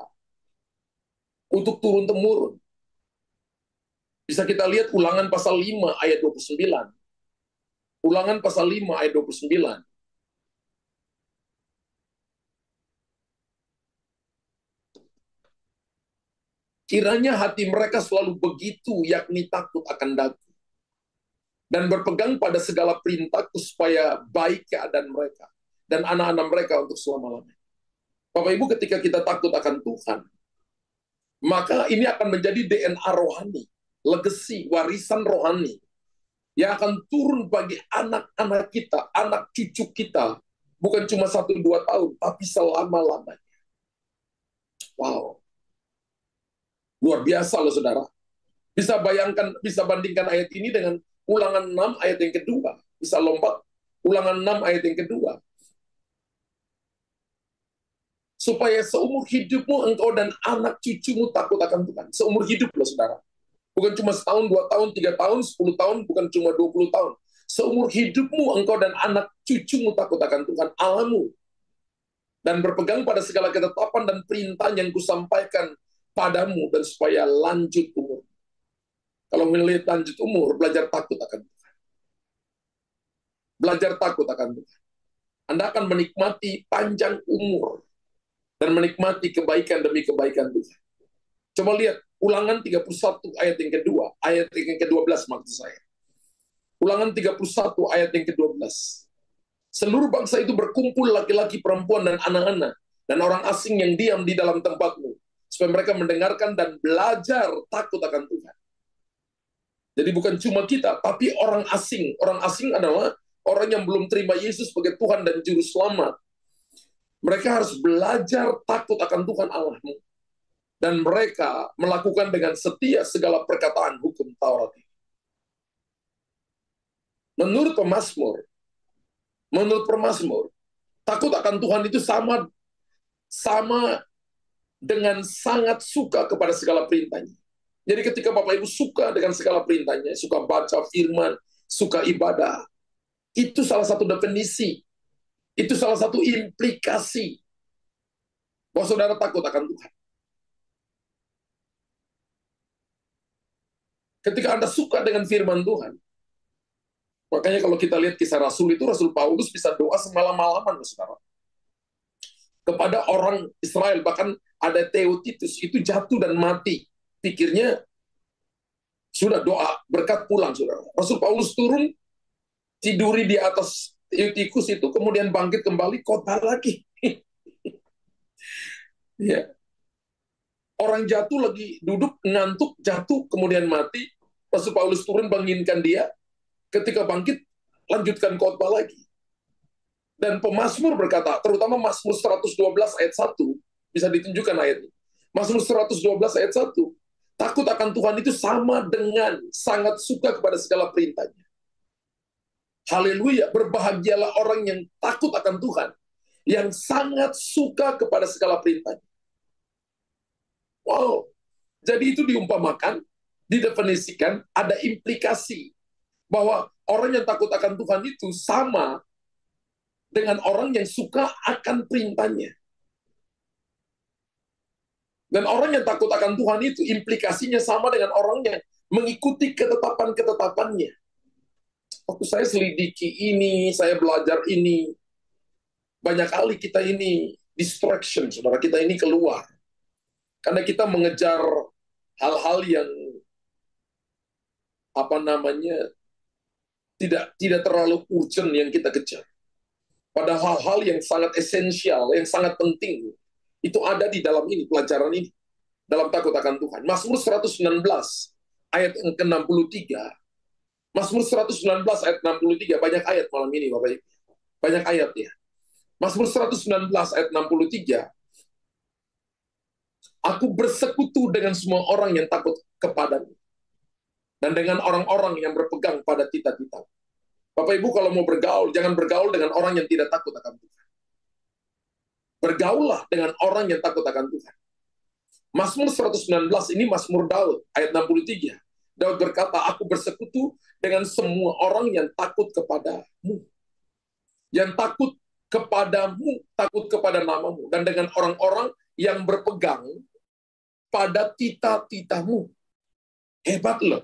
untuk turun-temurun. Bisa kita lihat Ulangan pasal 5 ayat 29. Ulangan pasal 5 ayat 29. Kiranya hati mereka selalu begitu, yakni takut akan Daku, dan berpegang pada segala perintahku supaya baik keadaan mereka dan anak-anak mereka untuk selama-lamanya. Bapak Ibu, ketika kita takut akan Tuhan, maka ini akan menjadi DNA rohani, legacy, warisan rohani, yang akan turun bagi anak-anak kita, anak cucu kita, bukan cuma 1-2 tahun, tapi selama-lamanya. Wow. Luar biasa loh, saudara. Bisa bayangkan, bisa bandingkan ayat ini dengan Ulangan 6 ayat yang kedua. Bisa lompat Ulangan 6 ayat yang kedua. Supaya seumur hidupmu engkau dan anak cucumu takut akan Tuhan. Seumur hidup loh, saudara. Bukan cuma setahun, 2 tahun, 3 tahun, 10 tahun, bukan cuma 20 tahun. Seumur hidupmu engkau dan anak cucumu takut akan Tuhan Allahmu, dan berpegang pada segala ketetapan dan perintah yang kusampaikan padamu, dan supaya lanjut umur. Kalau melihat lanjut umur, belajar takut akan Tuhan. Belajar takut akan Tuhan. Anda akan menikmati panjang umur dan menikmati kebaikan demi kebaikan Tuhan. Coba lihat Ulangan 31 ayat yang kedua, ayat yang ke-12 maksud saya. Ulangan 31 ayat yang ke-12. Seluruh bangsa itu berkumpul, laki-laki, perempuan, dan anak-anak, dan orang asing yang diam di dalam tempatmu, supaya mereka mendengarkan dan belajar takut akan Tuhan. Jadi bukan cuma kita, tapi orang asing. Orang asing adalah orang yang belum terima Yesus sebagai Tuhan dan Juru Selamat. Mereka harus belajar takut akan Tuhan Allahmu. Dan mereka melakukan dengan setia segala perkataan hukum Taurat. Menurut pemazmur, takut akan Tuhan itu sama dengan sangat suka kepada segala perintahnya. Jadi ketika Bapak Ibu suka dengan segala perintahnya, suka baca firman, suka ibadah, itu salah satu definisi, itu salah satu implikasi bahwa saudara takut akan Tuhan. Ketika Anda suka dengan firman Tuhan, makanya kalau kita lihat kisah Rasul itu, Rasul Paulus bisa doa semalam-malaman, saudara, kepada orang Israel. Bahkan ada Theotitus itu jatuh dan mati. Pikirnya sudah doa berkat pulang, saudara. Rasul Paulus turun, tiduri di atas Eutikus itu, kemudian bangkit kembali, khotbah lagi. Ya. Orang jatuh lagi duduk, ngantuk, jatuh, kemudian mati. Rasul Paulus turun, bangunkan dia. Ketika bangkit, lanjutkan khotbah lagi. Dan pemazmur berkata, terutama Mazmur 112 ayat 1, bisa ditunjukkan ayatnya. Mazmur 112 ayat 1, takut akan Tuhan itu sama dengan sangat suka kepada segala perintahnya. Haleluya, berbahagialah orang yang takut akan Tuhan, yang sangat suka kepada segala perintahnya. Wow, jadi itu diumpamakan, didefinisikan, ada implikasi bahwa orang yang takut akan Tuhan itu sama dengan orang yang suka akan perintahnya. Dan orang yang takut akan Tuhan itu implikasinya sama dengan orang yang mengikuti ketetapan-ketetapannya. Waktu saya selidiki ini, saya belajar ini, banyak kali kita ini distraction, saudara, kita ini keluar. Karena kita mengejar hal-hal yang tidak terlalu urgent yang kita kejar. Pada hal-hal yang sangat esensial, yang sangat penting, itu ada di dalam ini, pelajaran ini, dalam takut akan Tuhan. Mazmur 119 ayat yang ke-63. Mazmur 119 ayat 63, banyak ayat malam ini Bapak Ibu. Banyak ayat ya. Mazmur 119 ayat 63. Aku bersekutu dengan semua orang yang takut kepadamu, dan dengan orang-orang yang berpegang pada tita-tita. Bapak Ibu kalau mau bergaul, jangan bergaul dengan orang yang tidak takut akan Tuhan. Bergaullah dengan orang yang takut akan Tuhan. Mazmur 119 ini Mazmur Daud, ayat 63. Daud berkata, aku bersekutu dengan semua orang yang takut kepadamu. Yang takut kepadamu, takut kepada namamu. Dan dengan orang-orang yang berpegang pada tita-titamu. Hebat loh.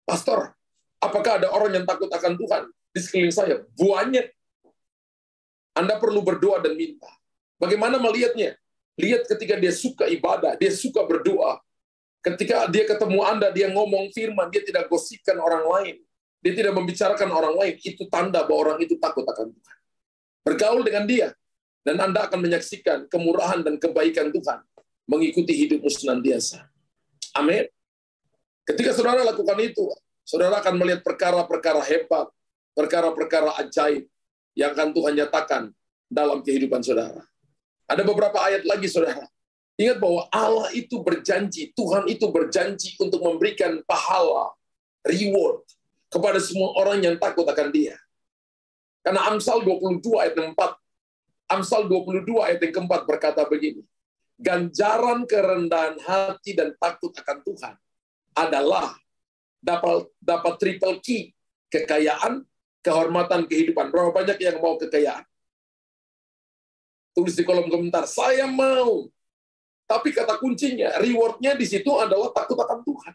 Pastor, apakah ada orang yang takut akan Tuhan di sekeliling saya? Banyak. Anda perlu berdoa dan minta. Bagaimana melihatnya? Lihat ketika dia suka ibadah, dia suka berdoa. Ketika dia ketemu Anda, dia ngomong firman, dia tidak gosipkan orang lain. Dia tidak membicarakan orang lain. Itu tanda bahwa orang itu takut akan Tuhan. Bergaul dengan dia, dan Anda akan menyaksikan kemurahan dan kebaikan Tuhan mengikuti hidupmu senantiasa. Amin. Ketika saudara lakukan itu, saudara akan melihat perkara-perkara hebat, perkara-perkara ajaib yang akan Tuhan nyatakan dalam kehidupan saudara. Ada beberapa ayat lagi, saudara. Ingat bahwa Allah itu berjanji, Tuhan itu berjanji untuk memberikan pahala, reward, kepada semua orang yang takut akan Dia. Karena Amsal 22 ayat 4, Amsal 22 ayat yang keempat berkata begini, ganjaran kerendahan hati dan takut akan Tuhan adalah dapat triple key, kekayaan, kehormatan, kehidupan. Berapa banyak yang mau kekayaan? Tulis di kolom komentar, saya mau. Tapi kata kuncinya, rewardnya di situ adalah takut akan Tuhan.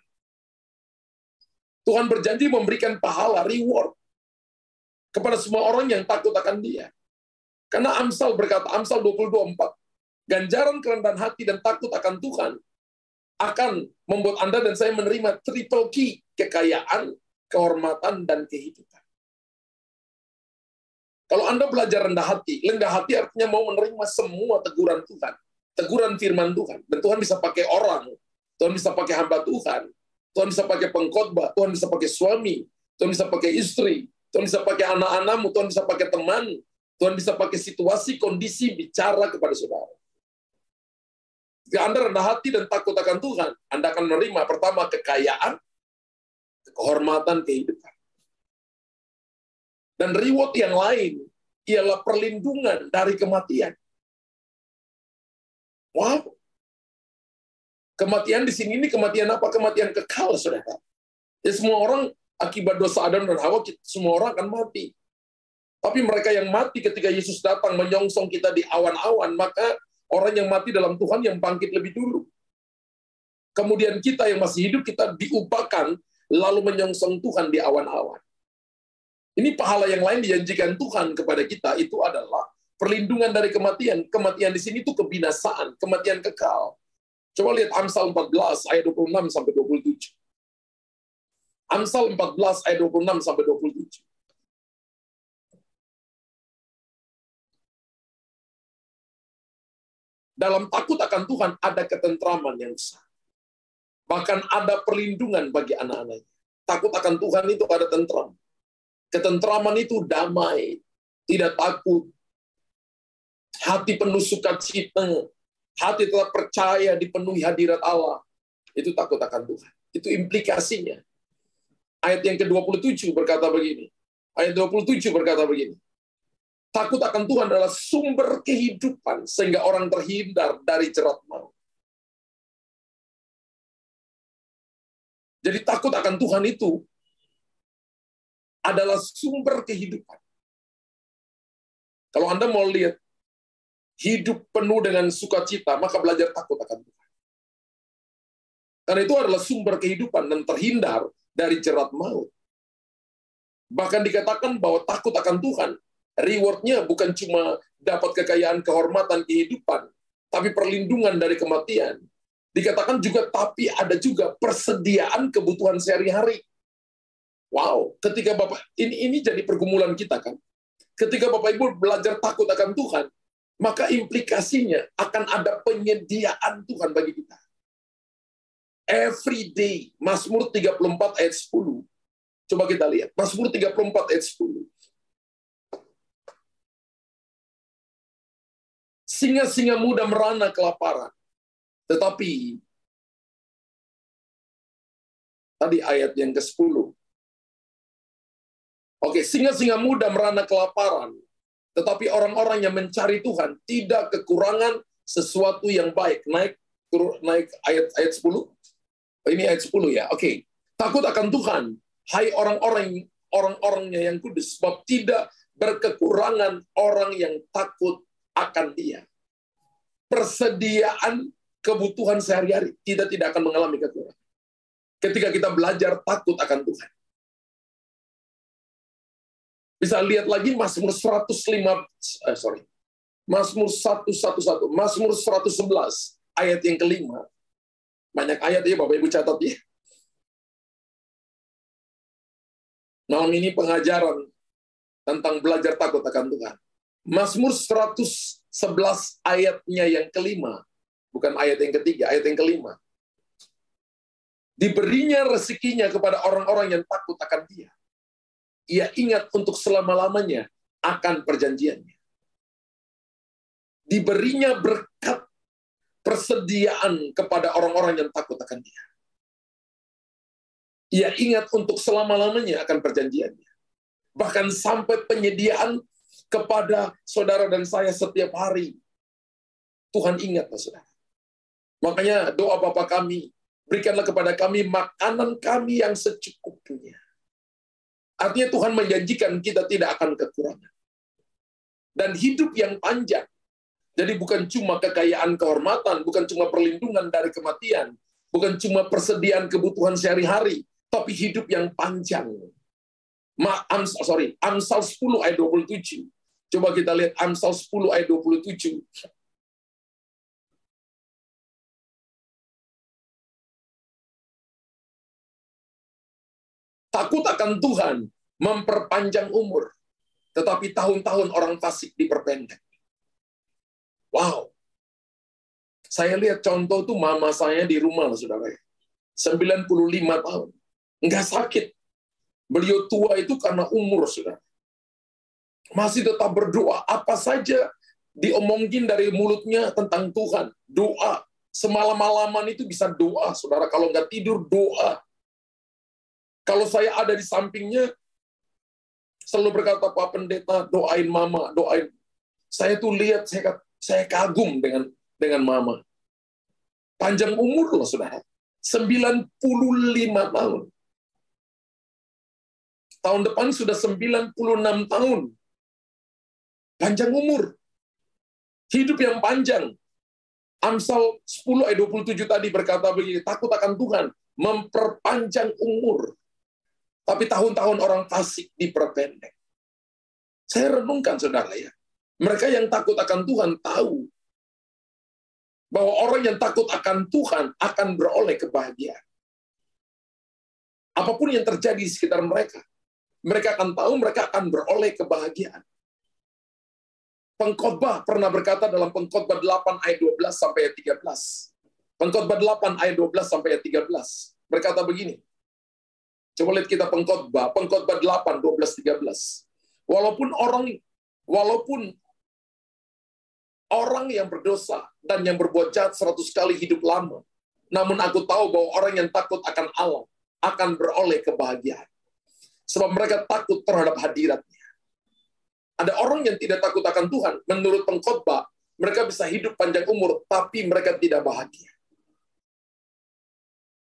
Tuhan berjanji memberikan pahala, reward, kepada semua orang yang takut akan Dia. Karena Amsal berkata, Amsal 22:4, ganjaran kerendahan hati dan takut akan Tuhan akan membuat Anda dan saya menerima triple key, kekayaan, kehormatan, dan kehidupan. Kalau Anda belajar rendah hati artinya mau menerima semua teguran Tuhan, teguran firman Tuhan. Dan Tuhan bisa pakai orang, Tuhan bisa pakai hamba Tuhan, Tuhan bisa pakai pengkhotbah, Tuhan bisa pakai suami, Tuhan bisa pakai istri, Tuhan bisa pakai anak-anakmu, Tuhan bisa pakai teman, Tuhan bisa pakai situasi, kondisi, bicara kepada saudara. Jika Anda rendah hati dan takut akan Tuhan, Anda akan menerima pertama kekayaan, kehormatan, kehidupan. Dan reward yang lain ialah perlindungan dari kematian. Wow. Kematian di sini ini kematian apa? Kematian kekal, saudara. Ya semua orang akibat dosa Adam dan Hawa, semua orang akan mati. Tapi mereka yang mati ketika Yesus datang menyongsong kita di awan-awan, maka orang yang mati dalam Tuhan yang bangkit lebih dulu. Kemudian kita yang masih hidup, kita diupahkan lalu menyongsong Tuhan di awan-awan. Ini pahala yang lain dijanjikan Tuhan kepada kita, itu adalah perlindungan dari kematian. Kematian di sini itu kebinasaan, kematian kekal. Coba lihat Amsal 14 ayat 26 sampai 27. Amsal 14 ayat 26 sampai 27. Dalam takut akan Tuhan ada ketentraman yang besar. Bahkan ada perlindungan bagi anak-anaknya. Takut akan Tuhan itu ada tentram. Ketentraman itu damai, tidak takut. Hati penuh sukacita, hati tetap percaya dipenuhi hadirat Allah. Itu takut akan Tuhan. Itu implikasinya. Ayat yang ke-27 berkata begini. Ayat 27 berkata begini. Takut akan Tuhan adalah sumber kehidupan sehingga orang terhindar dari jerat maut. Jadi takut akan Tuhan itu adalah sumber kehidupan. Kalau Anda mau lihat hidup penuh dengan sukacita, maka belajar takut akan Tuhan. Karena itu adalah sumber kehidupan dan terhindar dari jerat maut. Bahkan dikatakan bahwa takut akan Tuhan, reward-nya bukan cuma dapat kekayaan, kehormatan, kehidupan, tapi perlindungan dari kematian. Dikatakan juga, tapi ada juga persediaan kebutuhan sehari-hari. Wow, ketika Bapak, ini jadi pergumulan kita kan. Ketika Bapak Ibu belajar takut akan Tuhan, maka implikasinya akan ada penyediaan Tuhan bagi kita. Every day, Mazmur 34 ayat 10. Coba kita lihat, Mazmur 34 ayat 10. Singa-singa muda merana kelaparan. Tetapi, tadi ayat yang ke-10. Oke, singa-singa muda merana kelaparan. Tetapi orang-orang yang mencari Tuhan tidak kekurangan sesuatu yang baik. Naik ayat 10. Ini ayat 10 ya. Oke. Takut akan Tuhan, hai orang-orangnya yang kudus, sebab tidak berkekurangan orang yang takut akan Dia. Persediaan kebutuhan sehari-hari, kita tidak akan mengalami kekurangan. Ketika kita belajar takut akan Tuhan. Bisa lihat lagi Mazmur 111 ayat yang kelima. Banyak ayat ya Bapak Ibu catat ya. Malam ini pengajaran tentang belajar takut akan Tuhan. Mazmur 111 ayatnya yang kelima. Bukan ayat yang ketiga, ayat yang kelima. Diberinya rezekinya kepada orang-orang yang takut akan Dia. Ia ingat untuk selama-lamanya akan perjanjiannya. Diberinya berkat persediaan kepada orang-orang yang takut akan Dia. Ia ingat untuk selama-lamanya akan perjanjiannya. Bahkan sampai penyediaan kepada saudara dan saya setiap hari. Tuhan ingat, saudara. Makanya doa Bapa kami, berikanlah kepada kami makanan kami yang secukupnya. Artinya Tuhan menjanjikan kita tidak akan kekurangan. Dan hidup yang panjang. Jadi bukan cuma kekayaan kehormatan, bukan cuma perlindungan dari kematian, bukan cuma persediaan kebutuhan sehari-hari, tapi hidup yang panjang. Amsal 10 ayat 27. Coba kita lihat Amsal 10 ayat 27. Takut akan Tuhan memperpanjang umur, tetapi tahun-tahun orang fasik diperpendek. Wow. Saya lihat contoh tuh mama saya di rumah, saudara. 95 tahun. Nggak sakit. Beliau tua itu karena umur, saudara. Masih tetap berdoa. Apa saja diomongin dari mulutnya tentang Tuhan. Doa. Semalam-malaman itu bisa doa, saudara. Kalau nggak tidur, doa. Kalau saya ada di sampingnya, selalu berkata, Pak Pendeta, doain mama, doain. Saya tuh lihat, saya kagum dengan mama. Panjang umur loh, saudara. 95 tahun. Tahun depan sudah 96 tahun. Panjang umur. Hidup yang panjang. Amsal 10 ayat 27 tadi berkata begini, takut akan Tuhan, memperpanjang umur. Tapi tahun-tahun orang fasik diperpendek. Saya renungkan, saudara ya. Mereka yang takut akan Tuhan tahu bahwa orang yang takut akan Tuhan akan beroleh kebahagiaan. Apapun yang terjadi di sekitar mereka, mereka akan tahu mereka akan beroleh kebahagiaan. Pengkhotbah pernah berkata dalam Pengkhotbah 8 ayat 12 sampai ayat 13. Pengkhotbah 8 ayat 12 sampai ayat 13 berkata begini. Coba lihat kita Pengkhotbah 8, 12, 13. Walaupun orang yang berdosa dan yang berbuat jahat 100 kali hidup lama, namun aku tahu bahwa orang yang takut akan Allah akan beroleh kebahagiaan. Sebab mereka takut terhadap hadirat-Nya. Ada orang yang tidak takut akan Tuhan, menurut Pengkhotbah, mereka bisa hidup panjang umur, tapi mereka tidak bahagia.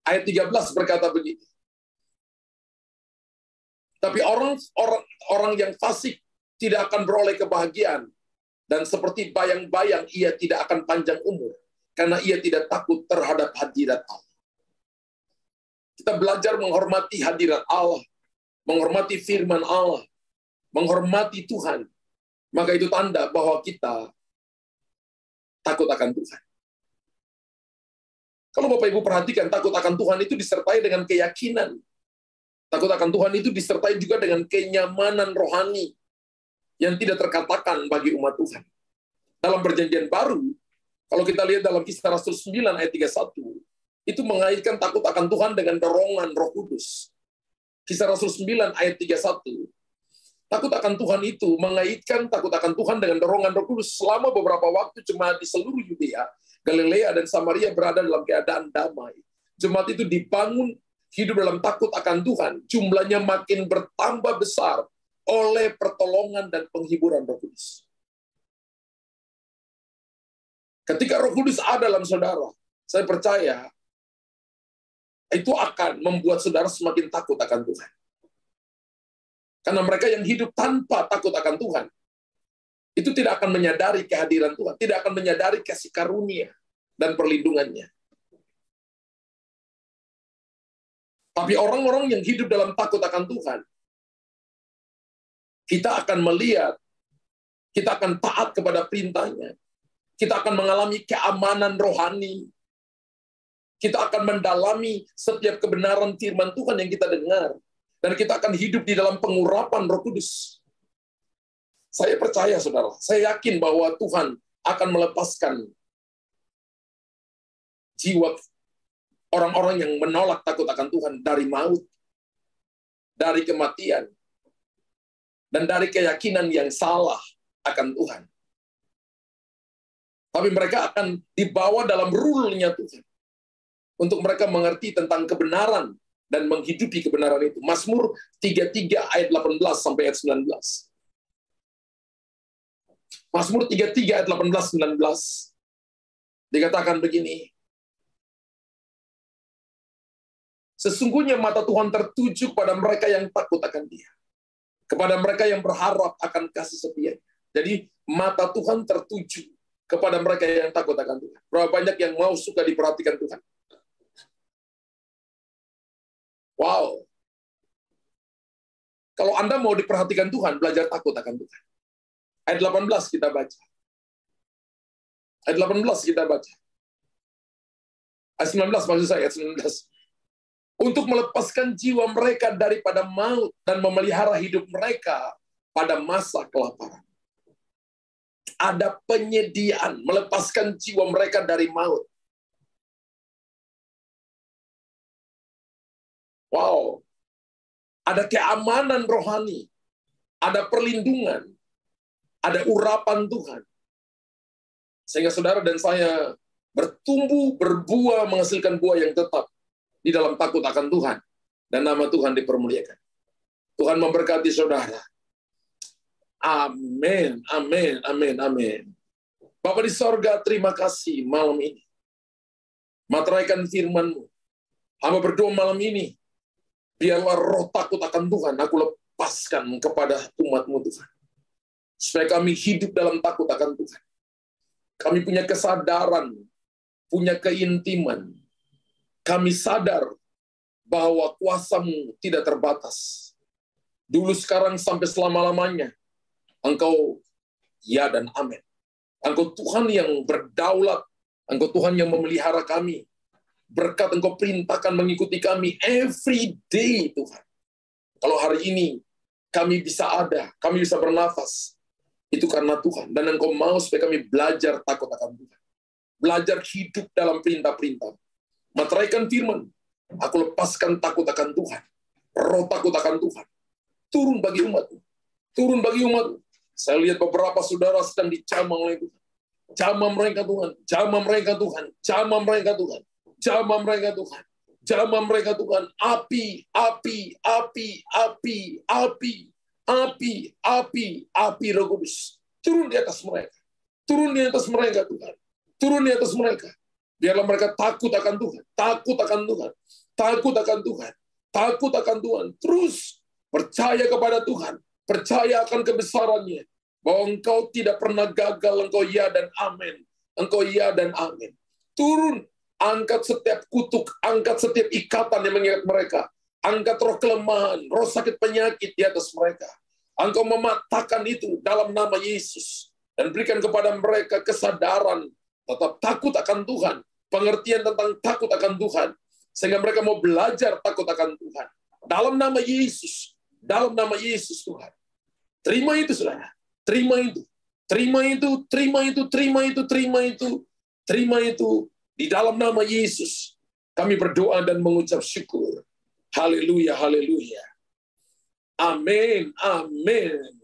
Ayat 13 berkata begini. Tapi orang yang fasik tidak akan beroleh kebahagiaan, dan seperti bayang-bayang ia tidak akan panjang umur, karena ia tidak takut terhadap hadirat Allah. kita belajar menghormati hadirat Allah, menghormati firman Allah, menghormati Tuhan, maka itu tanda bahwa kita takut akan Tuhan. Kalau Bapak Ibu perhatikan, takut akan Tuhan itu disertai dengan keyakinan. Takut akan Tuhan itu disertai juga dengan kenyamanan rohani yang tidak terkatakan bagi umat Tuhan. Dalam perjanjian baru, kalau kita lihat dalam Kisah Rasul 9 ayat 31, itu mengaitkan takut akan Tuhan dengan dorongan Roh Kudus. Kisah Rasul 9 ayat 31, takut akan Tuhan itu mengaitkan takut akan Tuhan dengan dorongan Roh Kudus. Selama beberapa waktu jemaat di seluruh Yudea, Galilea, dan Samaria berada dalam keadaan damai. Jemaat itu dibangun hidup dalam takut akan Tuhan. Jumlahnya makin bertambah besar oleh pertolongan dan penghiburan Roh Kudus. Ketika Roh Kudus ada dalam saudara, saya percaya itu akan membuat saudara semakin takut akan Tuhan. Karena mereka yang hidup tanpa takut akan Tuhan, itu tidak akan menyadari kehadiran Tuhan, tidak akan menyadari kasih karunia dan perlindungannya. Tapi orang-orang yang hidup dalam takut akan Tuhan, kita akan melihat, kita akan taat kepada perintahnya, kita akan mengalami keamanan rohani, kita akan mendalami setiap kebenaran firman Tuhan yang kita dengar, dan kita akan hidup di dalam pengurapan Roh Kudus. Saya percaya, saudara, saya yakin bahwa Tuhan akan melepaskan jiwa orang-orang yang menolak takut akan Tuhan dari maut, dari kematian, dan dari keyakinan yang salah akan Tuhan. Tapi mereka akan dibawa dalam rule-nya Tuhan, untuk mereka mengerti tentang kebenaran dan menghidupi kebenaran itu. Mazmur 33 ayat 18 sampai ayat 19. Mazmur 33 ayat 18-19 dikatakan begini. Sesungguhnya mata Tuhan tertuju pada mereka yang takut akan Dia, kepada mereka yang berharap akan kasih setia. Jadi mata Tuhan tertuju kepada mereka yang takut akan Tuhan. Berapa banyak yang mau suka diperhatikan Tuhan? Wow. Kalau Anda mau diperhatikan Tuhan, belajar takut akan Tuhan. Ayat 18 kita baca. Ayat 18 kita baca. Ayat 19 maksud saya, ayat 19. Untuk melepaskan jiwa mereka daripada maut dan memelihara hidup mereka pada masa kelaparan. Ada penyediaan melepaskan jiwa mereka dari maut. Wow. Ada keamanan rohani, ada perlindungan, ada urapan Tuhan. Sehingga saudara dan saya bertumbuh, berbuah, menghasilkan buah yang tetap di dalam takut akan Tuhan. Dan nama Tuhan dipermuliakan. Tuhan memberkati saudara. Amin, amin, amin, amin. Bapa di sorga, terima kasih malam ini. Materaikan firman-Mu. Hamba berdoa malam ini, biarlah roh takut akan Tuhan aku lepaskan kepada umat-Mu Tuhan. Supaya kami hidup dalam takut akan Tuhan. Kami punya kesadaran, punya keintiman. Kami sadar bahwa kuasa-Mu tidak terbatas. Dulu, sekarang, sampai selama-lamanya. Engkau ya dan amin. Engkau Tuhan yang berdaulat. Engkau Tuhan yang memelihara kami. Berkat Engkau perintahkan mengikuti kami every day, Tuhan. Kalau hari ini kami bisa ada, kami bisa bernafas, itu karena Tuhan. Dan Engkau mau supaya kami belajar takut akan Tuhan. Belajar hidup dalam perintah-perintah. Materaikan firman. Aku lepaskan takut akan Tuhan. Roh takut akan Tuhan. Turun bagi umat-Mu. Turun bagi umat-Mu. Saya lihat beberapa saudara sedang dicamah oleh Tuhan. Jamah mereka Tuhan. Jamah mereka Tuhan. Jamah mereka Tuhan. Jamah mereka Tuhan. Jamah mereka Tuhan. Api, api, api, api, api, api, api, api Roh Kudus. Turun di atas mereka. Turun di atas mereka Tuhan. Turun di atas mereka. Biarlah mereka takut akan Tuhan. Takut akan Tuhan. Takut akan Tuhan. Takut akan Tuhan. Terus percaya kepada Tuhan. Percaya akan kebesarannya. Bahwa Engkau tidak pernah gagal. Engkau ya dan amin. Engkau ya dan amin. Turun Angkat setiap kutuk, angkat setiap ikatan yang mengikat mereka. Angkat roh kelemahan, roh sakit penyakit di atas mereka. Engkau mematahkan itu dalam nama Yesus. Dan berikan kepada mereka kesadaran, tetap takut akan Tuhan. Pengertian tentang takut akan Tuhan. Sehingga mereka mau belajar takut akan Tuhan. Dalam nama Yesus. Dalam nama Yesus Tuhan. Terima itu, saudara. Terima itu. Terima itu, terima itu, terima itu, terima itu. Terima itu. Di dalam nama Yesus. Kami berdoa dan mengucap syukur. Haleluya, haleluya. Amin, amin.